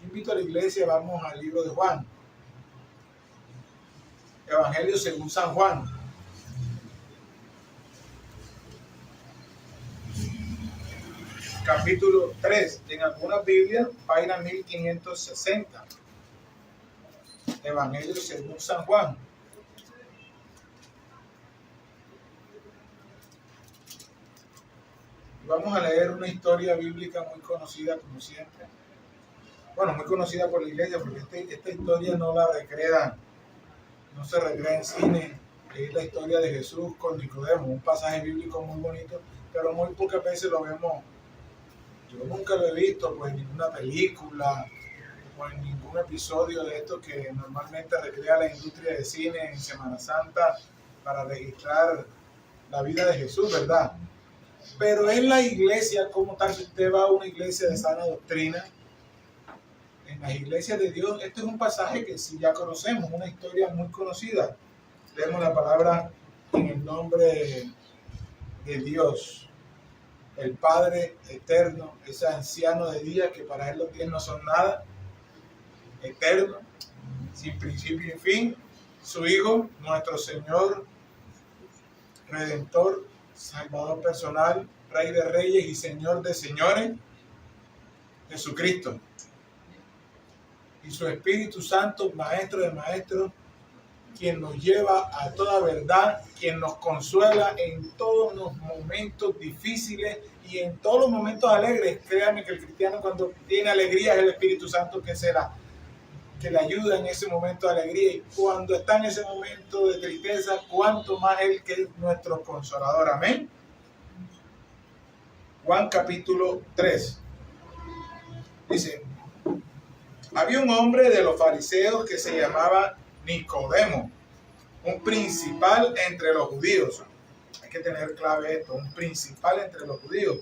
Invito a la iglesia, vamos al libro de Juan. Evangelio según San Juan. Capítulo 3. En algunas Biblias, página 1560. Evangelio según San Juan. Vamos a leer una historia bíblica muy conocida, como siempre. Bueno, muy conocida por la iglesia, porque esta historia no la recrean, no se recrea en cine. Es la historia de Jesús con Nicodemo, un pasaje bíblico muy bonito, pero muy pocas veces lo vemos. Yo nunca lo he visto pues, en ninguna película o en ningún episodio de esto que normalmente recrea la industria de cine en Semana Santa para registrar la vida de Jesús, ¿verdad? Pero en la iglesia, como tal, si usted va a una iglesia de sana doctrina, en las iglesias de Dios, este es un pasaje que sí ya conocemos, una historia muy conocida. Leemos la palabra en el nombre de Dios, el Padre eterno, ese anciano de día que para él los días no son nada, eterno, sin principio y fin, su Hijo, nuestro Señor, Redentor, Salvador personal, Rey de Reyes y Señor de Señores, Jesucristo. Y su Espíritu Santo, Maestro de Maestros, quien nos lleva a toda verdad, quien nos consuela en todos los momentos difíciles y en todos los momentos alegres. Créanme que el cristiano cuando tiene alegría es el Espíritu Santo que le ayuda en ese momento de alegría, y cuando está en ese momento de tristeza, cuánto más Él que es nuestro consolador. Amén. Juan capítulo 3. Dice: había un hombre de los fariseos que se llamaba Nicodemo, un principal entre los judíos. Hay que tener clave esto, un principal entre los judíos.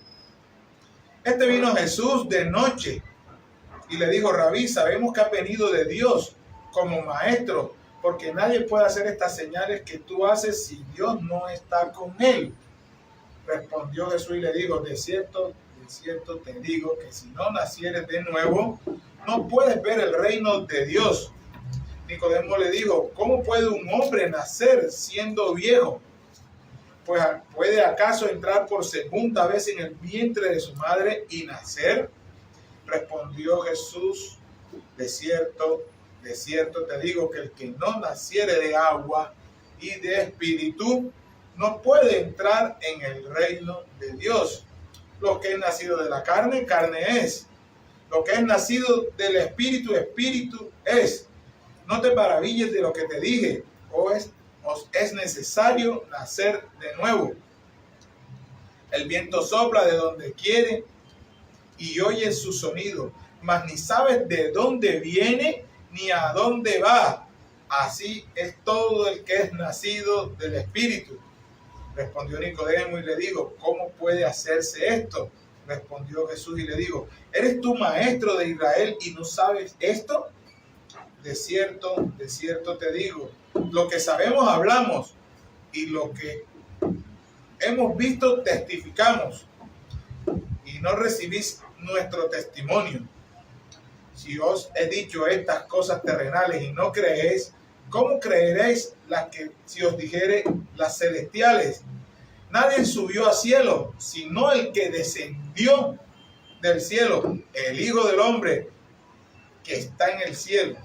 Este vino a Jesús de noche y le dijo: Rabí, sabemos que ha venido de Dios como maestro, porque nadie puede hacer estas señales que tú haces si Dios no está con él. Respondió Jesús y le dijo: de cierto te digo que si no nacieres de nuevo, no puedes ver el reino de Dios. Nicodemo le dijo: ¿cómo puede un hombre nacer siendo viejo? Pues ¿puede acaso entrar por segunda vez en el vientre de su madre y nacer? Respondió Jesús: de cierto te digo que el que no naciere de agua y de espíritu no puede entrar en el reino de Dios. Lo que es nacido de la carne, carne es. Lo que es nacido del espíritu, espíritu es. No te maravilles de lo que te dije, os es necesario nacer de nuevo. El viento sopla de donde quiere y oyes su sonido, mas ni sabes de dónde viene ni a dónde va. Así es todo el que es nacido del Espíritu. Respondió Nicodemo y le dijo: ¿cómo puede hacerse esto? Respondió Jesús y le dijo: ¿eres tú maestro de Israel y no sabes esto? De cierto te digo, lo que sabemos hablamos y lo que hemos visto testificamos, y no recibís nuestro testimonio. Si os he dicho estas cosas terrenales y no creéis, ¿cómo creeréis las que si os dijere las celestiales? Nadie subió al cielo, sino el que descendió del cielo, el Hijo del Hombre que está en el cielo.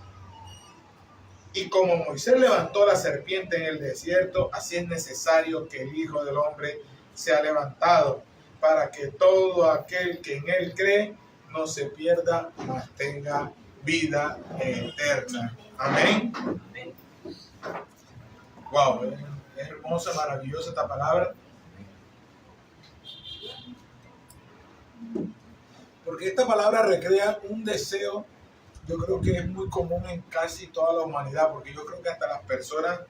Y como Moisés levantó la serpiente en el desierto, así es necesario que el Hijo del Hombre sea levantado, para que todo aquel que en él cree no se pierda, mas tenga vida eterna. Amén. Amén. Wow, es hermosa, maravillosa esta palabra. Porque esta palabra recrea un deseo, yo creo que es muy común en casi toda la humanidad, porque yo creo que hasta las personas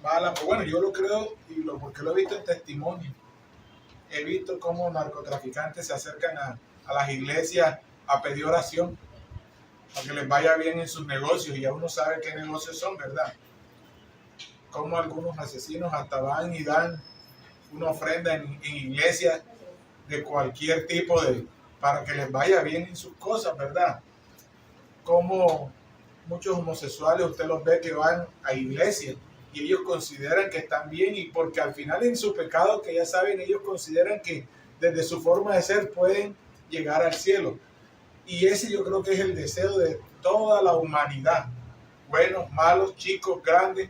malas, pues bueno, yo lo creo porque lo he visto en testimonio. He visto cómo narcotraficantes se acercan a las iglesias a pedir oración para que les vaya bien en sus negocios, y ya uno sabe qué negocios son, ¿verdad? Como algunos asesinos hasta van y dan una ofrenda en iglesias de cualquier tipo para que les vaya bien en sus cosas, ¿verdad? como muchos homosexuales, usted los ve que van a iglesias y ellos consideran que están bien, y porque al final en su pecado, que ya saben, ellos consideran que desde su forma de ser pueden llegar al cielo. Y ese yo creo que es el deseo de toda la humanidad, buenos, malos, chicos, grandes,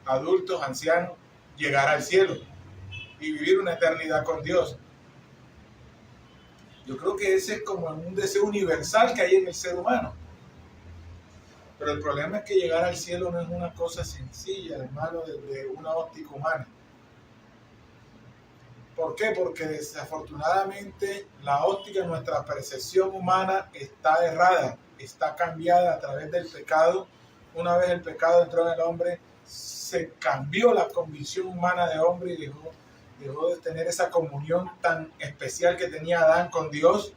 adultos, ancianos, llegar al cielo y vivir una eternidad con Dios. Yo creo que ese es como un deseo universal que hay en el ser humano. Pero el problema es que llegar al cielo no es una cosa sencilla, hermano, desde una óptica humana. ¿Por qué? Porque desafortunadamente la óptica, nuestra percepción humana está errada, está cambiada a través del pecado. Una vez el pecado entró en el hombre, se cambió la condición humana de hombre y dejó de tener esa comunión tan especial que tenía Adán con Dios,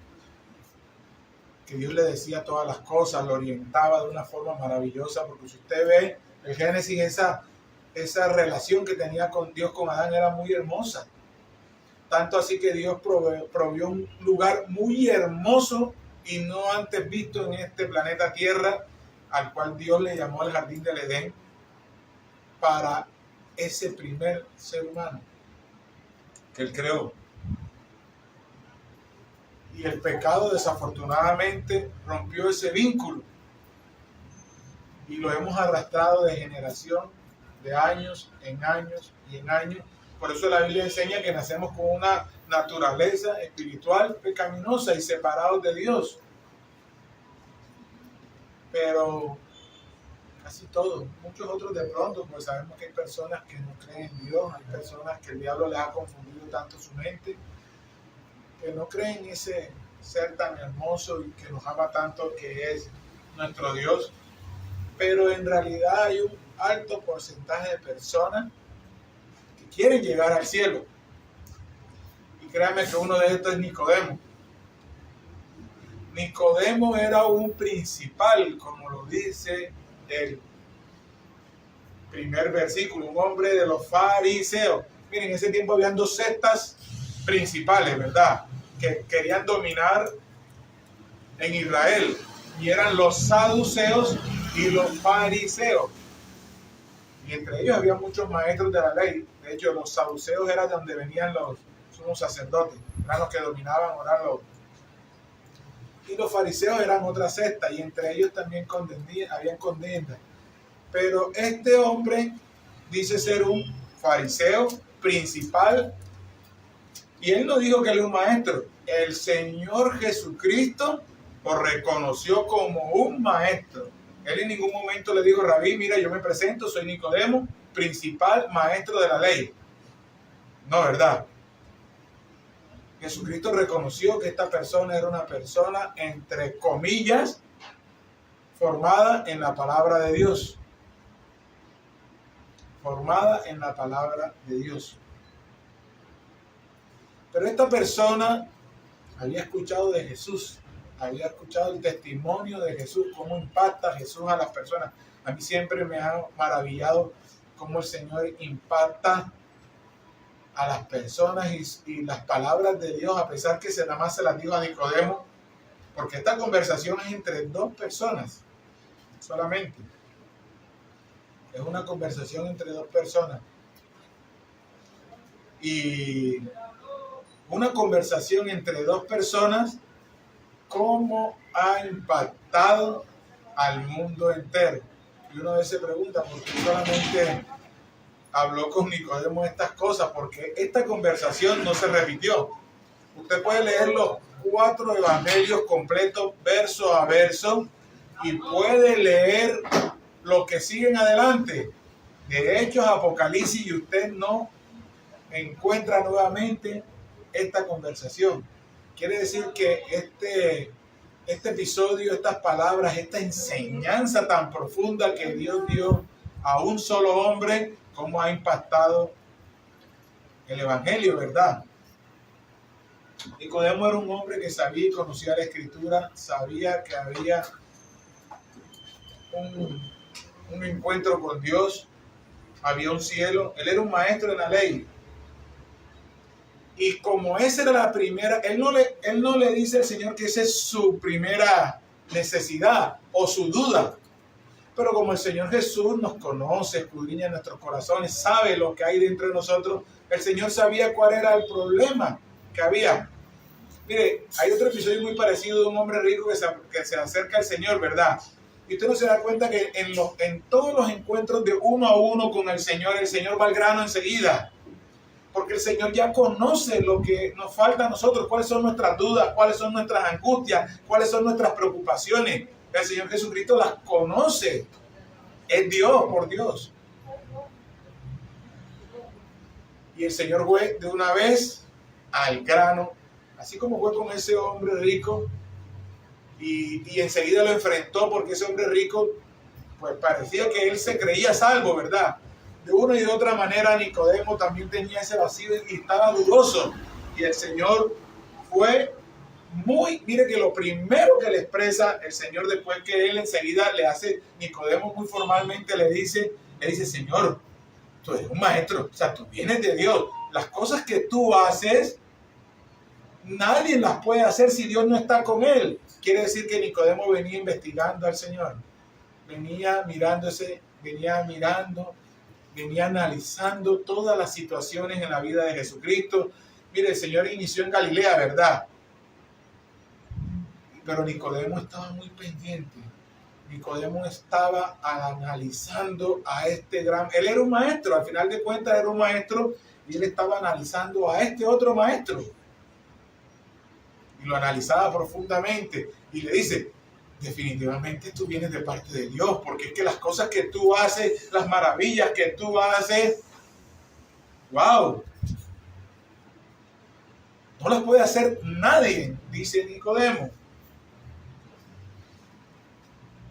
que Dios le decía todas las cosas, lo orientaba de una forma maravillosa, porque si usted ve el Génesis, esa relación que tenía con Dios, con Adán, era muy hermosa. Tanto así que Dios provió un lugar muy hermoso y no antes visto en este planeta Tierra, al cual Dios le llamó el Jardín del Edén, para ese primer ser humano que Él creó. Y el pecado desafortunadamente rompió ese vínculo y lo hemos arrastrado de generación, de años en años y en años. Por eso la Biblia enseña que nacemos con una naturaleza espiritual pecaminosa y separados de Dios. Pero casi todos, muchos otros de pronto, pues sabemos que hay personas que no creen en Dios, hay personas que el diablo les ha confundido tanto su mente, que no creen en ese ser tan hermoso y que nos ama tanto, que es nuestro Dios. Pero en realidad hay un alto porcentaje de personas que quieren llegar al cielo. Y créanme que uno de estos es Nicodemo. Nicodemo era un principal, como lo dice el primer versículo, un hombre de los fariseos. Miren, en ese tiempo habían dos sectas principales, ¿verdad?, que querían dominar en Israel, y eran los saduceos y los fariseos. Y entre ellos había muchos maestros de la ley. De hecho, los saduceos eran de donde venían los sumos sacerdotes, eran los que dominaban, y los fariseos eran otra secta, y entre ellos también habían contiendas. Pero este hombre dice ser un fariseo principal, y él no dijo que él era un maestro. El Señor Jesucristo lo reconoció como un maestro. Él en ningún momento le dijo: Rabí, mira, yo me presento, soy Nicodemo, principal maestro de la ley. No, ¿verdad? Jesucristo reconoció que esta persona era una persona, entre comillas, formada en la palabra de Dios. Formada en la palabra de Dios. Pero esta persona había escuchado de Jesús, había escuchado el testimonio de Jesús, cómo impacta Jesús a las personas. A mí siempre me ha maravillado cómo el Señor impacta a las personas y las palabras de Dios, a pesar que nada más se las dijo a Nicodemo, porque esta conversación es entre dos personas solamente. Es una conversación entre dos personas. Y una conversación entre dos personas, ¿cómo ha impactado al mundo entero? Y uno a veces se pregunta, ¿por qué solamente habló con Nicodemo estas cosas? Porque esta conversación no se repitió. Usted puede leer los 4 evangelios completos, verso a verso, y puede leer lo que siguen adelante, de Hechos, Apocalipsis, y usted no encuentra nuevamente esta conversación. Quiere decir que este episodio, estas palabras, esta enseñanza tan profunda que Dios dio a un solo hombre, cómo ha impactado el evangelio, ¿verdad? Nicodemo era un hombre que sabía y conocía la Escritura, sabía que había un encuentro con Dios, había un cielo. Él era un maestro en la ley. Y como esa era la primera, él no le dice al Señor que esa es su primera necesidad o su duda. Pero como el Señor Jesús nos conoce, escudriña nuestros corazones, sabe lo que hay dentro de nosotros, el Señor sabía cuál era el problema que había. Mire, hay otro episodio muy parecido de un hombre rico que se acerca al Señor, ¿verdad? Y usted no se da cuenta que en todos los encuentros de uno a uno con el Señor va al grano enseguida. Porque el Señor ya conoce lo que nos falta a nosotros, cuáles son nuestras dudas, cuáles son nuestras angustias, cuáles son nuestras preocupaciones. El Señor Jesucristo las conoce. Es Dios, por Dios. Y el Señor fue de una vez al grano, así como fue con ese hombre rico, y enseguida lo enfrentó, porque ese hombre rico, pues parecía que él se creía salvo, ¿verdad? De una y de otra manera Nicodemo también tenía ese vacío y estaba dudoso. Y el Señor fue mire que lo primero que le expresa el Señor después que él enseguida le hace, Nicodemo muy formalmente le dice, Señor, tú eres un maestro, o sea, tú vienes de Dios. Las cosas que tú haces, nadie las puede hacer si Dios no está con él. Quiere decir que Nicodemo venía investigando al Señor, venía mirándose, venía mirando, venía analizando todas las situaciones en la vida de Jesucristo. Mire, el Señor inició en Galilea, ¿verdad? Pero Nicodemo estaba muy pendiente. Nicodemo estaba analizando a este gran... Él era un maestro, al final de cuentas era un maestro, y él estaba analizando a este otro maestro. Y lo analizaba profundamente. Y le dice, definitivamente tú vienes de parte de Dios, porque es que las cosas que tú haces, las maravillas que tú haces, ¡wow! No las puede hacer nadie, dice Nicodemo.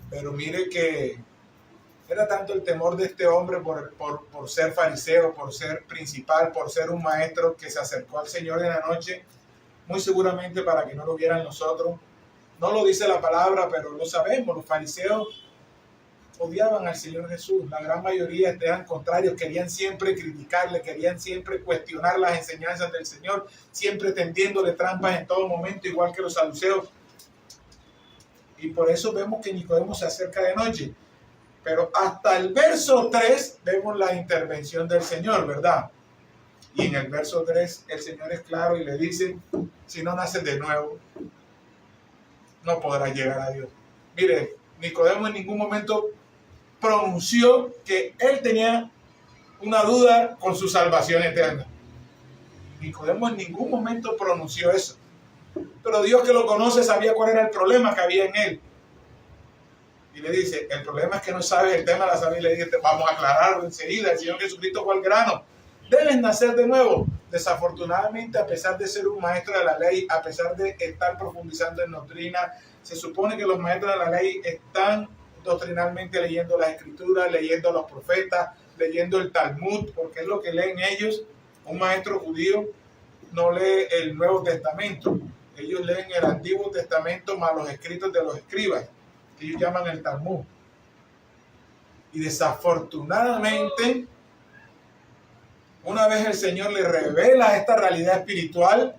Pero mire que era tanto el temor de este hombre por ser fariseo, por ser principal, por ser un maestro, que se acercó al Señor en la noche, muy seguramente para que no lo vieran nosotros. No lo dice la palabra, pero lo sabemos. Los fariseos odiaban al Señor Jesús. La gran mayoría eran contrarios, querían siempre criticarle, querían siempre cuestionar las enseñanzas del Señor, siempre tendiéndole trampas en todo momento, igual que los saduceos. Y por eso vemos que Nicodemo se acerca de noche. Pero hasta el verso 3 vemos la intervención del Señor, ¿verdad? Y en el verso 3 el Señor es claro y le dice, si no naces de nuevo, no podrás llegar a Dios. Mire, Nicodemo en ningún momento pronunció que él tenía una duda con su salvación eterna. Nicodemo en ningún momento pronunció eso. Pero Dios, que lo conoce, sabía cuál era el problema que había en él. Y le dice, el problema es que no sabes el tema de la salud. Y le dice, vamos a aclararlo enseguida. El Señor Jesucristo fue al grano. Debes nacer de nuevo. Desafortunadamente, a pesar de ser un maestro de la ley, a pesar de estar profundizando en doctrina, se supone que los maestros de la ley están doctrinalmente leyendo las escrituras, leyendo a los profetas, leyendo el Talmud, porque es lo que leen ellos. Un maestro judío no lee el Nuevo Testamento. Ellos leen el Antiguo Testamento más los escritos de los escribas, que ellos llaman el Talmud. Y desafortunadamente, una vez el Señor le revela esta realidad espiritual,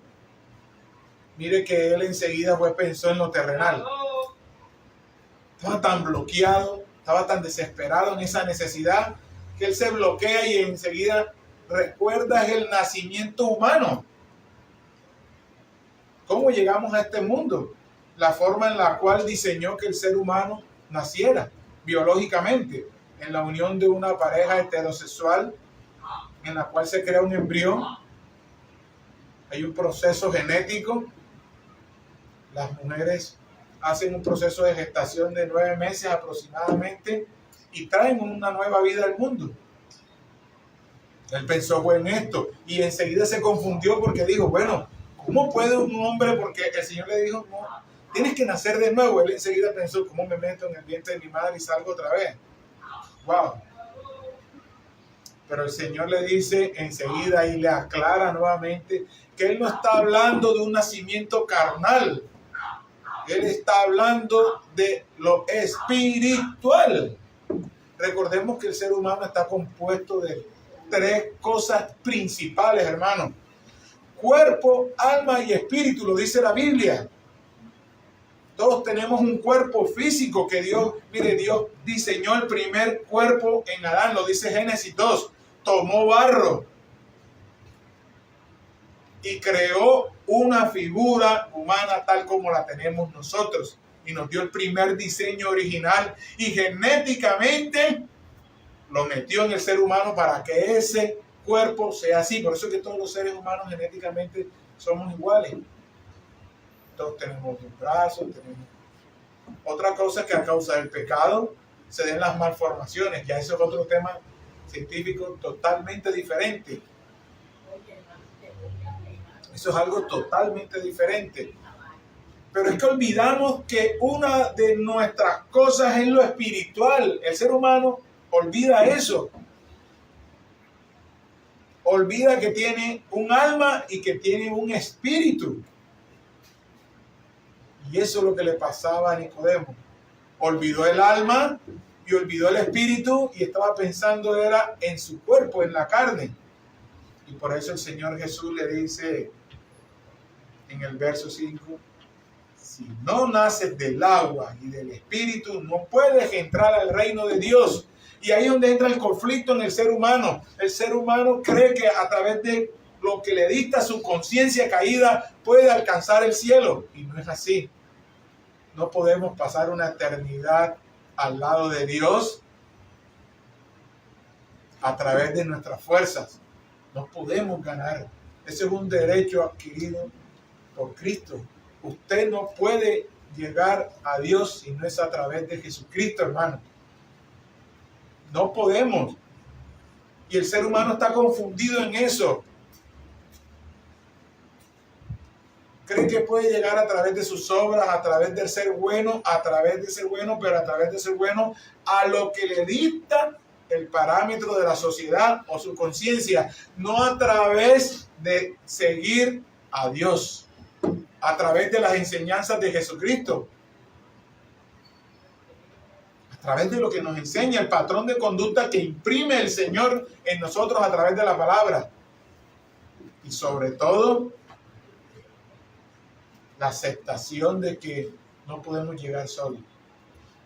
mire que él enseguida pensó en lo terrenal. Estaba tan bloqueado, estaba tan desesperado en esa necesidad, que él se bloquea y enseguida recuerda el nacimiento humano. ¿Cómo llegamos a este mundo? La forma en la cual diseñó que el ser humano naciera biológicamente, en la unión de una pareja heterosexual, en la cual se crea un embrión. Hay un proceso genético. Las mujeres hacen un proceso de gestación de 9 meses aproximadamente y traen una nueva vida al mundo. Él pensó en esto y enseguida se confundió porque dijo, bueno, ¿cómo puede un hombre? Porque el Señor le dijo, no, tienes que nacer de nuevo. Él enseguida pensó, ¿cómo me meto en el vientre de mi madre y salgo otra vez? ¡Wow! Pero el Señor le dice enseguida y le aclara nuevamente que Él no está hablando de un nacimiento carnal. Él está hablando de lo espiritual. Recordemos que el ser humano está compuesto de 3 cosas principales, hermano. Cuerpo, alma y espíritu, lo dice la Biblia. Todos tenemos un cuerpo físico que Dios diseñó el primer cuerpo en Adán, lo dice Génesis 2. Tomó barro y creó una figura humana tal como la tenemos nosotros. Y nos dio el primer diseño original y genéticamente lo metió en el ser humano para que ese cuerpo sea así. Por eso es que todos los seres humanos genéticamente somos iguales. Todos tenemos dos brazos, tenemos... Otra cosa es que a causa del pecado se den las malformaciones. Ya eso es otro tema científico totalmente diferente. Eso es algo totalmente diferente. Pero es que olvidamos que una de nuestras cosas es lo espiritual. El ser humano olvida eso. Olvida que tiene un alma y que tiene un espíritu. Y eso es lo que le pasaba a Nicodemo. Olvidó el alma y olvidó el espíritu y estaba pensando era en su cuerpo, en la carne. Y por eso el Señor Jesús le dice en el verso 5, si no naces del agua y del espíritu, no puedes entrar al reino de Dios. Y ahí es donde entra el conflicto en el ser humano. El ser humano cree que a través de lo que le dicta su conciencia caída puede alcanzar el cielo. Y no es así. No podemos pasar una eternidad al lado de Dios a través de nuestras fuerzas. No podemos ganar. Ese es un derecho adquirido por Cristo. Usted no puede llegar a Dios si no es a través de Jesucristo, hermano. No podemos. Y el ser humano está confundido en eso. Cree que puede llegar a través de sus obras, a través de ser bueno, pero a través de ser bueno a lo que le dicta el parámetro de la sociedad o su conciencia, no a través de seguir a Dios, a través de las enseñanzas de Jesucristo, a través de lo que nos enseña el patrón de conducta que imprime el Señor en nosotros a través de la palabra. Y sobre todo, la aceptación de que no podemos llegar solos,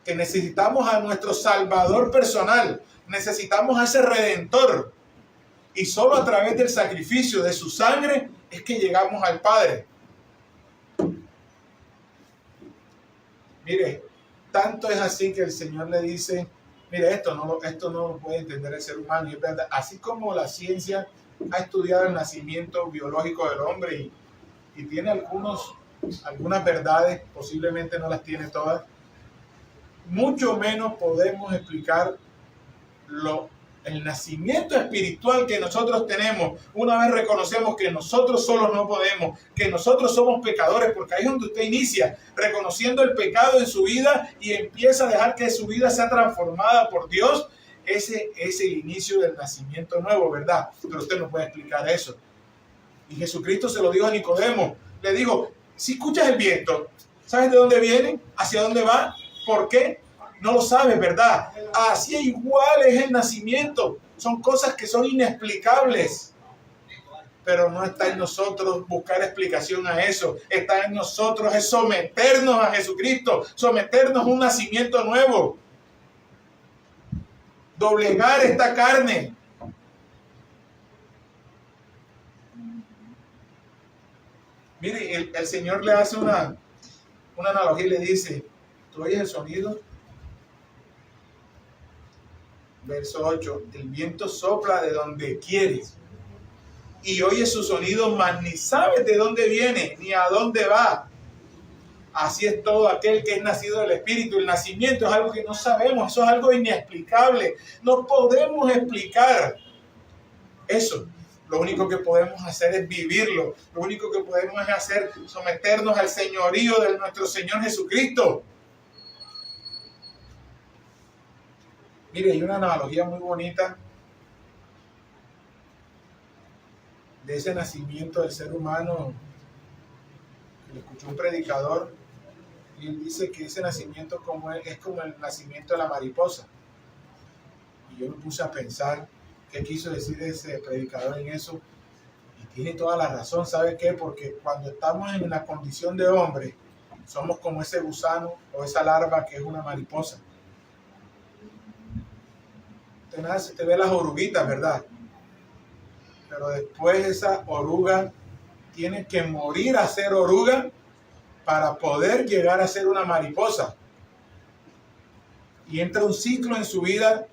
que necesitamos a nuestro Salvador personal, necesitamos a ese Redentor, y solo a través del sacrificio de su sangre es que llegamos al Padre. Mire, tanto es así que el Señor le dice, mire, esto no lo puede entender el ser humano, y es verdad, así como la ciencia ha estudiado el nacimiento biológico del hombre y tiene algunas verdades, posiblemente no las tiene todas, mucho menos podemos explicar el nacimiento espiritual que nosotros tenemos. Una vez reconocemos que nosotros solos no podemos, que nosotros somos pecadores, porque ahí es donde usted inicia, reconociendo el pecado en su vida y empieza a dejar que su vida sea transformada por Dios. Ese es el inicio del nacimiento nuevo, ¿verdad? Pero usted no puede explicar eso. Y Jesucristo se lo dijo a Nicodemo, le dijo, si escuchas el viento, ¿sabes de dónde viene? ¿Hacia dónde va? ¿Por qué? No lo sabes, ¿verdad? Así igual es el nacimiento. Son cosas que son inexplicables. Pero no está en nosotros buscar explicación a eso. Está en nosotros es someternos a Jesucristo, someternos a un nacimiento nuevo. Doblegar esta carne. Mire, el Señor le hace una analogía y le dice, ¿tú oyes el sonido? Verso 8, el viento sopla de donde quieres y oyes su sonido, mas ni sabes de dónde viene ni a dónde va. Así es todo aquel que es nacido del Espíritu. El nacimiento es algo que no sabemos, eso es algo inexplicable. No podemos explicar eso. Lo único que podemos hacer es vivirlo. Lo único que podemos hacer es someternos al señorío de nuestro Señor Jesucristo. Mire, hay una analogía muy bonita de ese nacimiento del ser humano. Le escuchó un predicador y él dice que ese nacimiento es como el nacimiento de la mariposa. Y yo me puse a pensar qué quiso decir ese predicador en eso. Y tiene toda la razón, ¿sabe qué? Porque cuando estamos en la condición de hombre, Somos como ese gusano o esa larva que es una mariposa. Usted ve las oruguitas, ¿verdad? Pero después esa oruga tiene que morir a ser oruga para poder llegar a ser una mariposa. Y entra un ciclo en su vida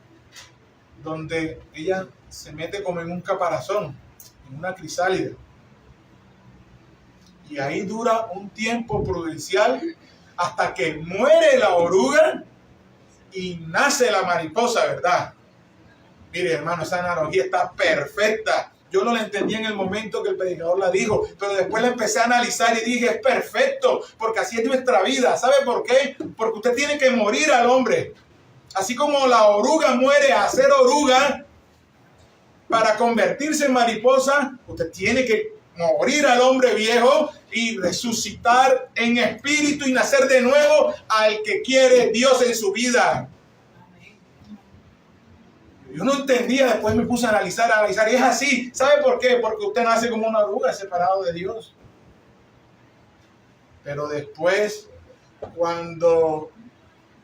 donde ella se mete como en un caparazón, en una crisálida. Y ahí dura un tiempo prudencial hasta que muere la oruga y nace la mariposa, ¿verdad? Mire, hermano, esa analogía está perfecta. Yo no la entendí en el momento que el predicador la dijo, pero después la empecé a analizar y dije, es perfecto, porque así es nuestra vida. ¿Sabe por qué? Porque usted tiene que morir al hombre. Así como la oruga muere a ser oruga para convertirse en mariposa, usted tiene que morir al hombre viejo y resucitar en espíritu y nacer de nuevo al que quiere Dios en su vida. Yo no entendía, después me puse a analizar, y es así. ¿Sabe por qué? Porque usted nace como una oruga separado de Dios. Pero después, cuando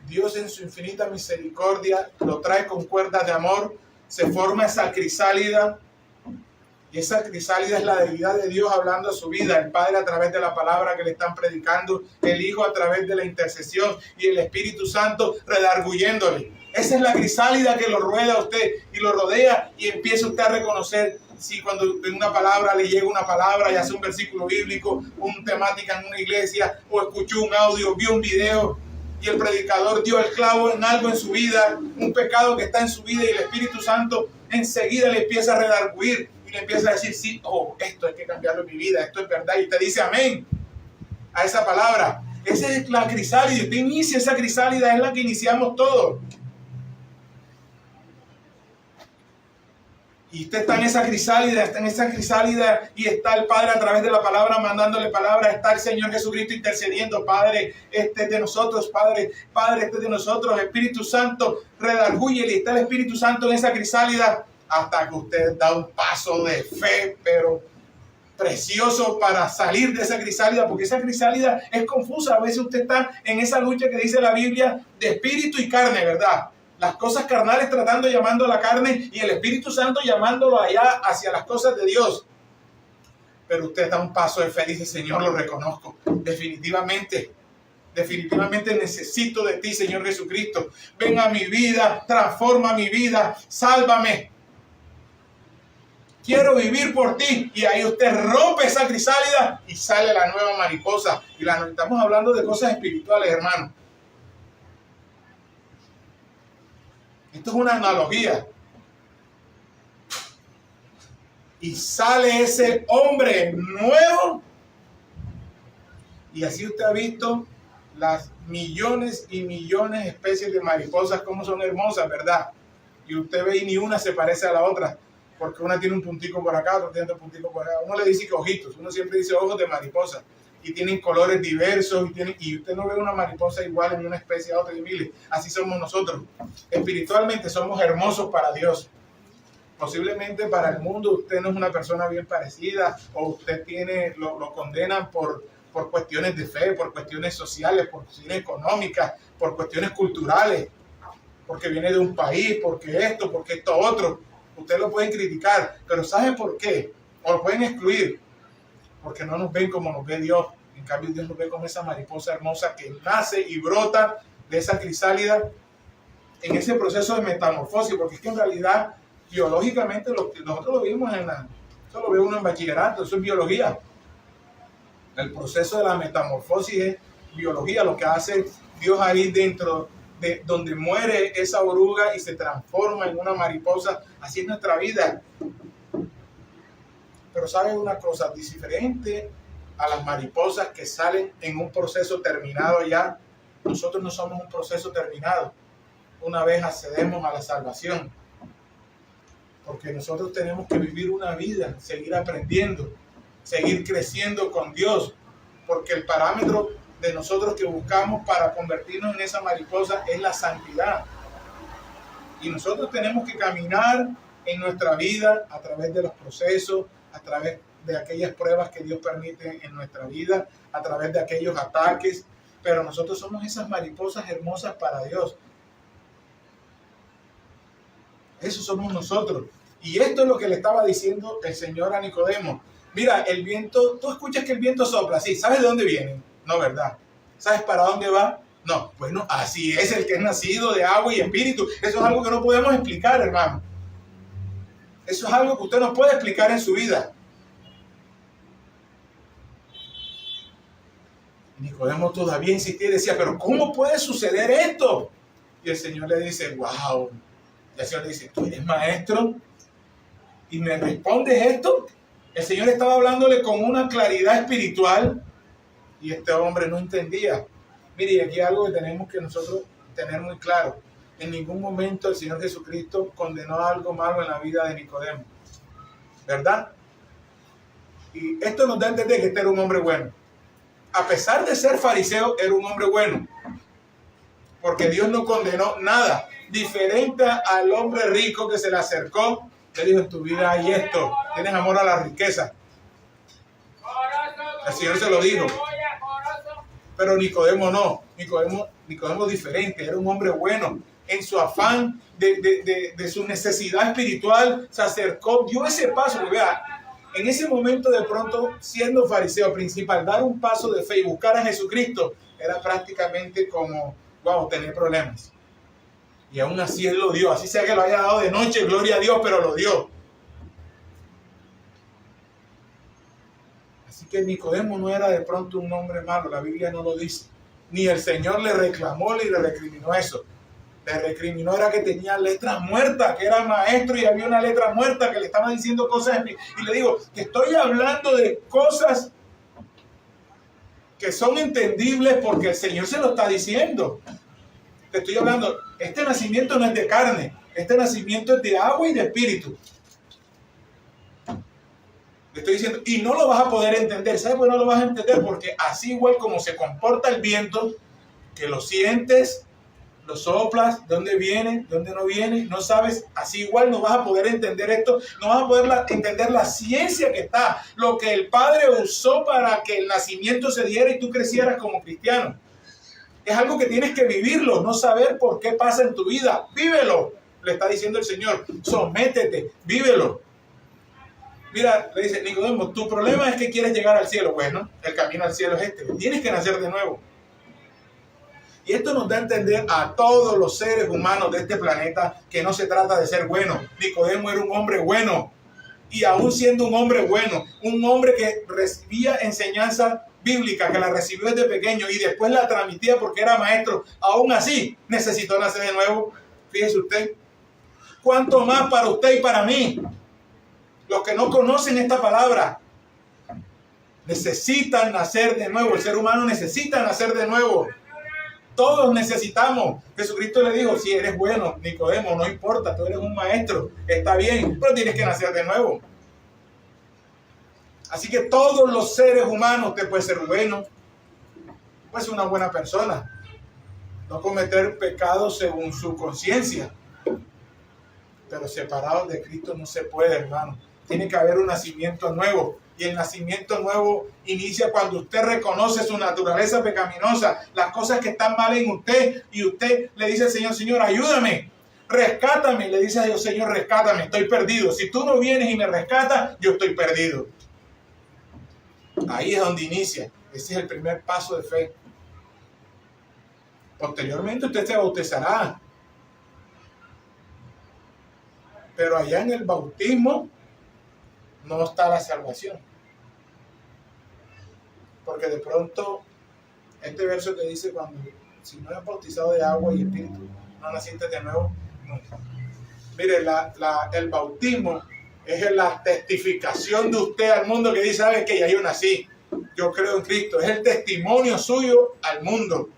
Dios en su infinita misericordia lo trae con cuerdas de amor, se forma esa crisálida. Y esa crisálida es la deidad de Dios hablando a su vida. El Padre a través de la palabra que le están predicando, el Hijo a través de la intercesión y el Espíritu Santo redarguyéndole. Esa es la crisálida que lo rueda a usted y lo rodea, y empieza usted a reconocer si cuando en una palabra le llega una palabra, ya sea un versículo bíblico, una temática en una iglesia, o escuchó un audio, vio un video y el predicador dio el clavo en algo en su vida, un pecado que está en su vida, y el Espíritu Santo enseguida le empieza a redarguir y le empieza a decir, sí, esto hay que cambiarlo en mi vida, esto es verdad, y usted dice amén a esa palabra. Esa es la crisálida, usted inicia esa crisálida, es la que iniciamos todos. Y usted está en esa crisálida, y está el Padre a través de la palabra mandándole palabra, está el Señor Jesucristo intercediendo, Padre, este es de nosotros, Padre, este es de nosotros, Espíritu Santo, redargúyele, y está el Espíritu Santo en esa crisálida, hasta que usted da un paso de fe, pero precioso, para salir de esa crisálida, porque esa crisálida es confusa. A veces usted está en esa lucha que dice la Biblia de espíritu y carne, ¿verdad? Las cosas carnales llamando a la carne, y el Espíritu Santo llamándolo allá hacia las cosas de Dios. Pero usted da un paso de fe y dice, Señor, lo reconozco. Definitivamente necesito de ti, Señor Jesucristo. Ven a mi vida, transforma mi vida, sálvame. Quiero vivir por ti. Y ahí usted rompe esa crisálida y sale la nueva mariposa. Y estamos hablando de cosas espirituales, hermano. Esto es una analogía. Y sale ese hombre nuevo. Y así usted ha visto las millones y millones de especies de mariposas, como son hermosas, ¿verdad? Y usted ve y ni una se parece a la otra, porque una tiene un puntico por acá, otra tiene un puntico por acá. Uno le dice que ojitos, uno siempre dice ojos de mariposa, y tienen colores diversos, y usted no ve una mariposa igual en una especie a otra. Y mire, así somos nosotros. Espiritualmente somos hermosos para Dios. Posiblemente para el mundo usted no es una persona bien parecida, o usted lo condenan por cuestiones de fe, por cuestiones sociales, por cuestiones económicas, por cuestiones culturales, porque viene de un país, porque esto otro. Usted lo pueden criticar, pero ¿sabe por qué? O lo pueden excluir, porque no nos ven como nos ve Dios. En cambio, Dios nos ve como esa mariposa hermosa que nace y brota de esa crisálida en ese proceso de metamorfosis, porque es que en realidad, biológicamente, nosotros lo vimos eso lo ve uno en bachillerato, eso es biología. El proceso de la metamorfosis es biología, lo que hace Dios ahí dentro de donde muere esa oruga y se transforma en una mariposa. Así es nuestra vida. Pero ¿sabe una cosa? Diferente a las mariposas que salen en un proceso terminado ya, nosotros no somos un proceso terminado una vez accedemos a la salvación. Porque nosotros tenemos que vivir una vida, seguir aprendiendo, seguir creciendo con Dios, porque el parámetro de nosotros que buscamos para convertirnos en esa mariposa es la santidad. Y nosotros tenemos que caminar en nuestra vida a través de los procesos, a través de aquellas pruebas que Dios permite en nuestra vida, a través de aquellos ataques, pero nosotros somos esas mariposas hermosas para Dios. Eso somos nosotros. Y esto es lo que le estaba diciendo el Señor a Nicodemo. Mira, el viento, tú escuchas que el viento sopla, sí, ¿sabes de dónde viene? No, ¿verdad? ¿Sabes para dónde va? No, bueno, así es el que es nacido de agua y espíritu. Eso es algo que no podemos explicar, hermano. Eso es algo que usted no puede explicar en su vida. Nicodemo todavía insistía y decía, pero ¿cómo puede suceder esto? Y el Señor le dice, wow. Y el Señor le dice, ¿tú eres maestro? ¿Y me respondes esto? El Señor estaba hablándole con una claridad espiritual y este hombre no entendía. Mire, y aquí hay algo que tenemos que nosotros tener muy claro. En ningún momento el Señor Jesucristo condenó algo malo en la vida de Nicodemo. ¿Verdad? Y esto nos da a entender que este era un hombre bueno. A pesar de ser fariseo, era un hombre bueno. Porque Dios no condenó nada. Diferente al hombre rico que se le acercó, le dijo, en tu vida hay esto. Tienes amor a la riqueza. El Señor se lo dijo. Pero Nicodemo no. Nicodemo diferente. Era un hombre bueno. En su afán de su necesidad espiritual, se acercó, dio ese paso. Vea, en ese momento de pronto, siendo fariseo principal, dar un paso de fe y buscar a Jesucristo, era prácticamente como, wow, tener problemas. Y aún así Él lo dio. Así sea que lo haya dado de noche, gloria a Dios, pero lo dio. Así que Nicodemo no era de pronto un hombre malo. La Biblia no lo dice. Ni el Señor le reclamó ni le recriminó eso. Le recriminó era que tenía letras muertas, que era maestro y había una letra muerta que le estaba diciendo cosas. Y le digo, que estoy hablando de cosas que son entendibles porque el Señor se lo está diciendo. Te estoy hablando, este nacimiento no es de carne, este nacimiento es de agua y de espíritu. Le estoy diciendo, y no lo vas a poder entender. ¿Sabes por qué no lo vas a entender? Porque así igual como se comporta el viento, que lo sientes, lo soplas, dónde viene, dónde no viene, no sabes, así igual no vas a poder entender esto, no vas a poder entender la ciencia que está, lo que el Padre usó para que el nacimiento se diera y tú crecieras como cristiano. Es algo que tienes que vivirlo, no saber por qué pasa en tu vida. Vívelo, le está diciendo el Señor. Sométete, vívelo. Mira, le dice Nicodemo, tu problema es que quieres llegar al cielo. Bueno, el camino al cielo es este. Tienes que nacer de nuevo. Y esto nos da a entender a todos los seres humanos de este planeta que no se trata de ser bueno. Nicodemo era un hombre bueno. Y aún siendo un hombre bueno, un hombre que recibía enseñanza bíblica, que la recibió desde pequeño y después la transmitía porque era maestro, aún así necesitó nacer de nuevo. Fíjese usted, cuánto más para usted y para mí, los que no conocen esta palabra, necesitan nacer de nuevo. El ser humano necesita nacer de nuevo. Todos necesitamos. Jesucristo le dijo, si eres bueno, Nicodemo, no importa, tú eres un maestro, está bien, pero tienes que nacer de nuevo. Así que todos los seres humanos, usted puede ser bueno, puede ser una buena persona, no cometer pecados según su conciencia, pero separados de Cristo no se puede, hermano. Tiene que haber un nacimiento nuevo. Y el nacimiento nuevo inicia cuando usted reconoce su naturaleza pecaminosa, las cosas que están mal en usted, y usted le dice al Señor, Señor, ayúdame, rescátame. Le dice a Dios, Señor, rescátame, estoy perdido. Si tú no vienes y me rescatas, yo estoy perdido. Ahí es donde inicia. Ese es el primer paso de fe. Posteriormente usted se bautizará. Pero allá en el bautismo no está la salvación. Porque de pronto, este verso que dice, cuando si no eres bautizado de agua y espíritu, no naciste de nuevo. No. Mire, el bautismo es la testificación de usted al mundo que dice, ¿sabes qué? Ya yo nací, yo creo en Cristo. Es el testimonio suyo al mundo.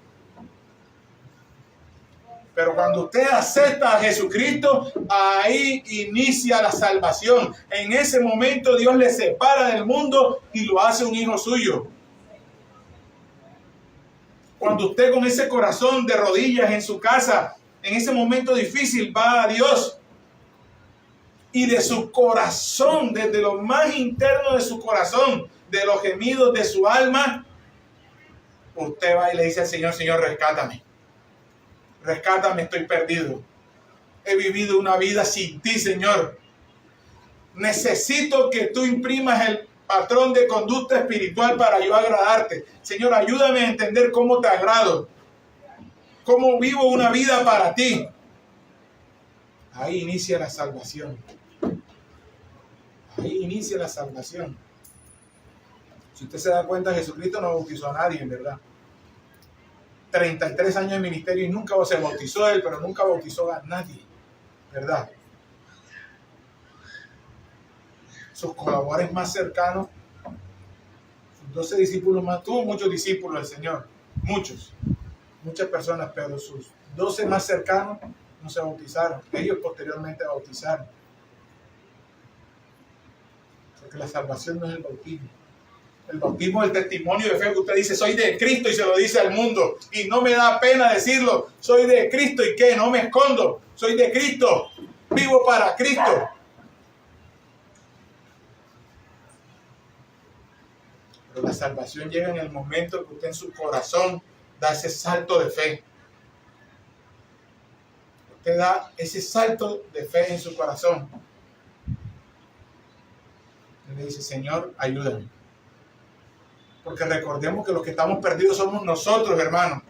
Pero cuando usted acepta a Jesucristo, ahí inicia la salvación. En ese momento Dios le separa del mundo y lo hace un hijo suyo. Cuando usted con ese corazón de rodillas en su casa, en ese momento difícil, va a Dios. Y de su corazón, desde lo más interno de su corazón, de los gemidos de su alma, usted va y le dice al Señor, Señor, rescátame. Rescátame, estoy perdido. He vivido una vida sin ti, Señor. Necesito que tú imprimas el patrón de conducta espiritual para yo agradarte. Señor, ayúdame a entender cómo te agrado. Cómo vivo una vida para ti. Ahí inicia la salvación. Ahí inicia la salvación. Si usted se da cuenta, Jesucristo no bautizó a nadie, en verdad. 33 años de ministerio y nunca se bautizó él, pero nunca bautizó a nadie, ¿verdad? Sus colaboradores más cercanos, sus 12 discípulos más, tuvo muchos discípulos el Señor, muchas personas, pero sus 12 más cercanos no se bautizaron, ellos posteriormente bautizaron. Porque la salvación no es el bautismo. El bautismo es el testimonio de fe que usted dice, soy de Cristo, y se lo dice al mundo. Y no me da pena decirlo, soy de Cristo, y qué, no me escondo, soy de Cristo, vivo para Cristo. Pero la salvación llega en el momento que usted en su corazón da ese salto de fe. Usted da ese salto de fe en su corazón. Y le dice, Señor, ayúdame. Porque recordemos que los que estamos perdidos somos nosotros, hermanos.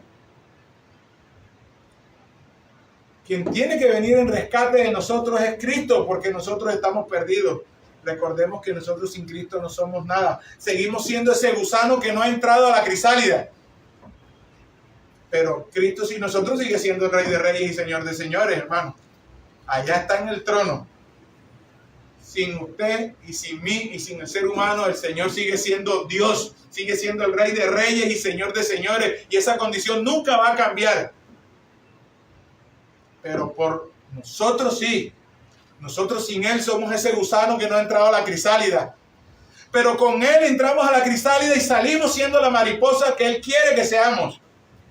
Quien tiene que venir en rescate de nosotros es Cristo, porque nosotros estamos perdidos. Recordemos que nosotros sin Cristo no somos nada. Seguimos siendo ese gusano que no ha entrado a la crisálida. Pero Cristo sin nosotros sigue siendo el Rey de Reyes y Señor de Señores, hermano. Allá está en el trono. Sin usted y sin mí y sin el ser humano, el Señor sigue siendo Dios, sigue siendo el Rey de Reyes y Señor de Señores, y esa condición nunca va a cambiar. Pero por nosotros sí, nosotros sin Él somos ese gusano que no ha entrado a la crisálida. Pero con Él entramos a la crisálida y salimos siendo la mariposa que Él quiere que seamos.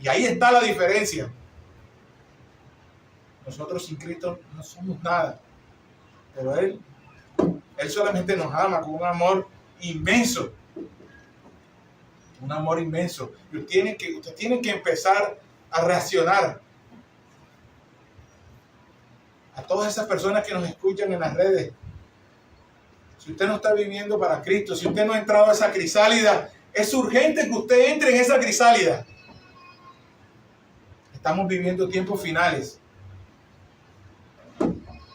Y ahí está la diferencia. Nosotros sin Cristo no somos nada, pero Él solamente nos ama con un amor inmenso. Un amor inmenso. Y usted tiene que empezar a reaccionar. A todas esas personas que nos escuchan en las redes. Si usted no está viviendo para Cristo, si usted no ha entrado a esa crisálida, es urgente que usted entre en esa crisálida. Estamos viviendo tiempos finales.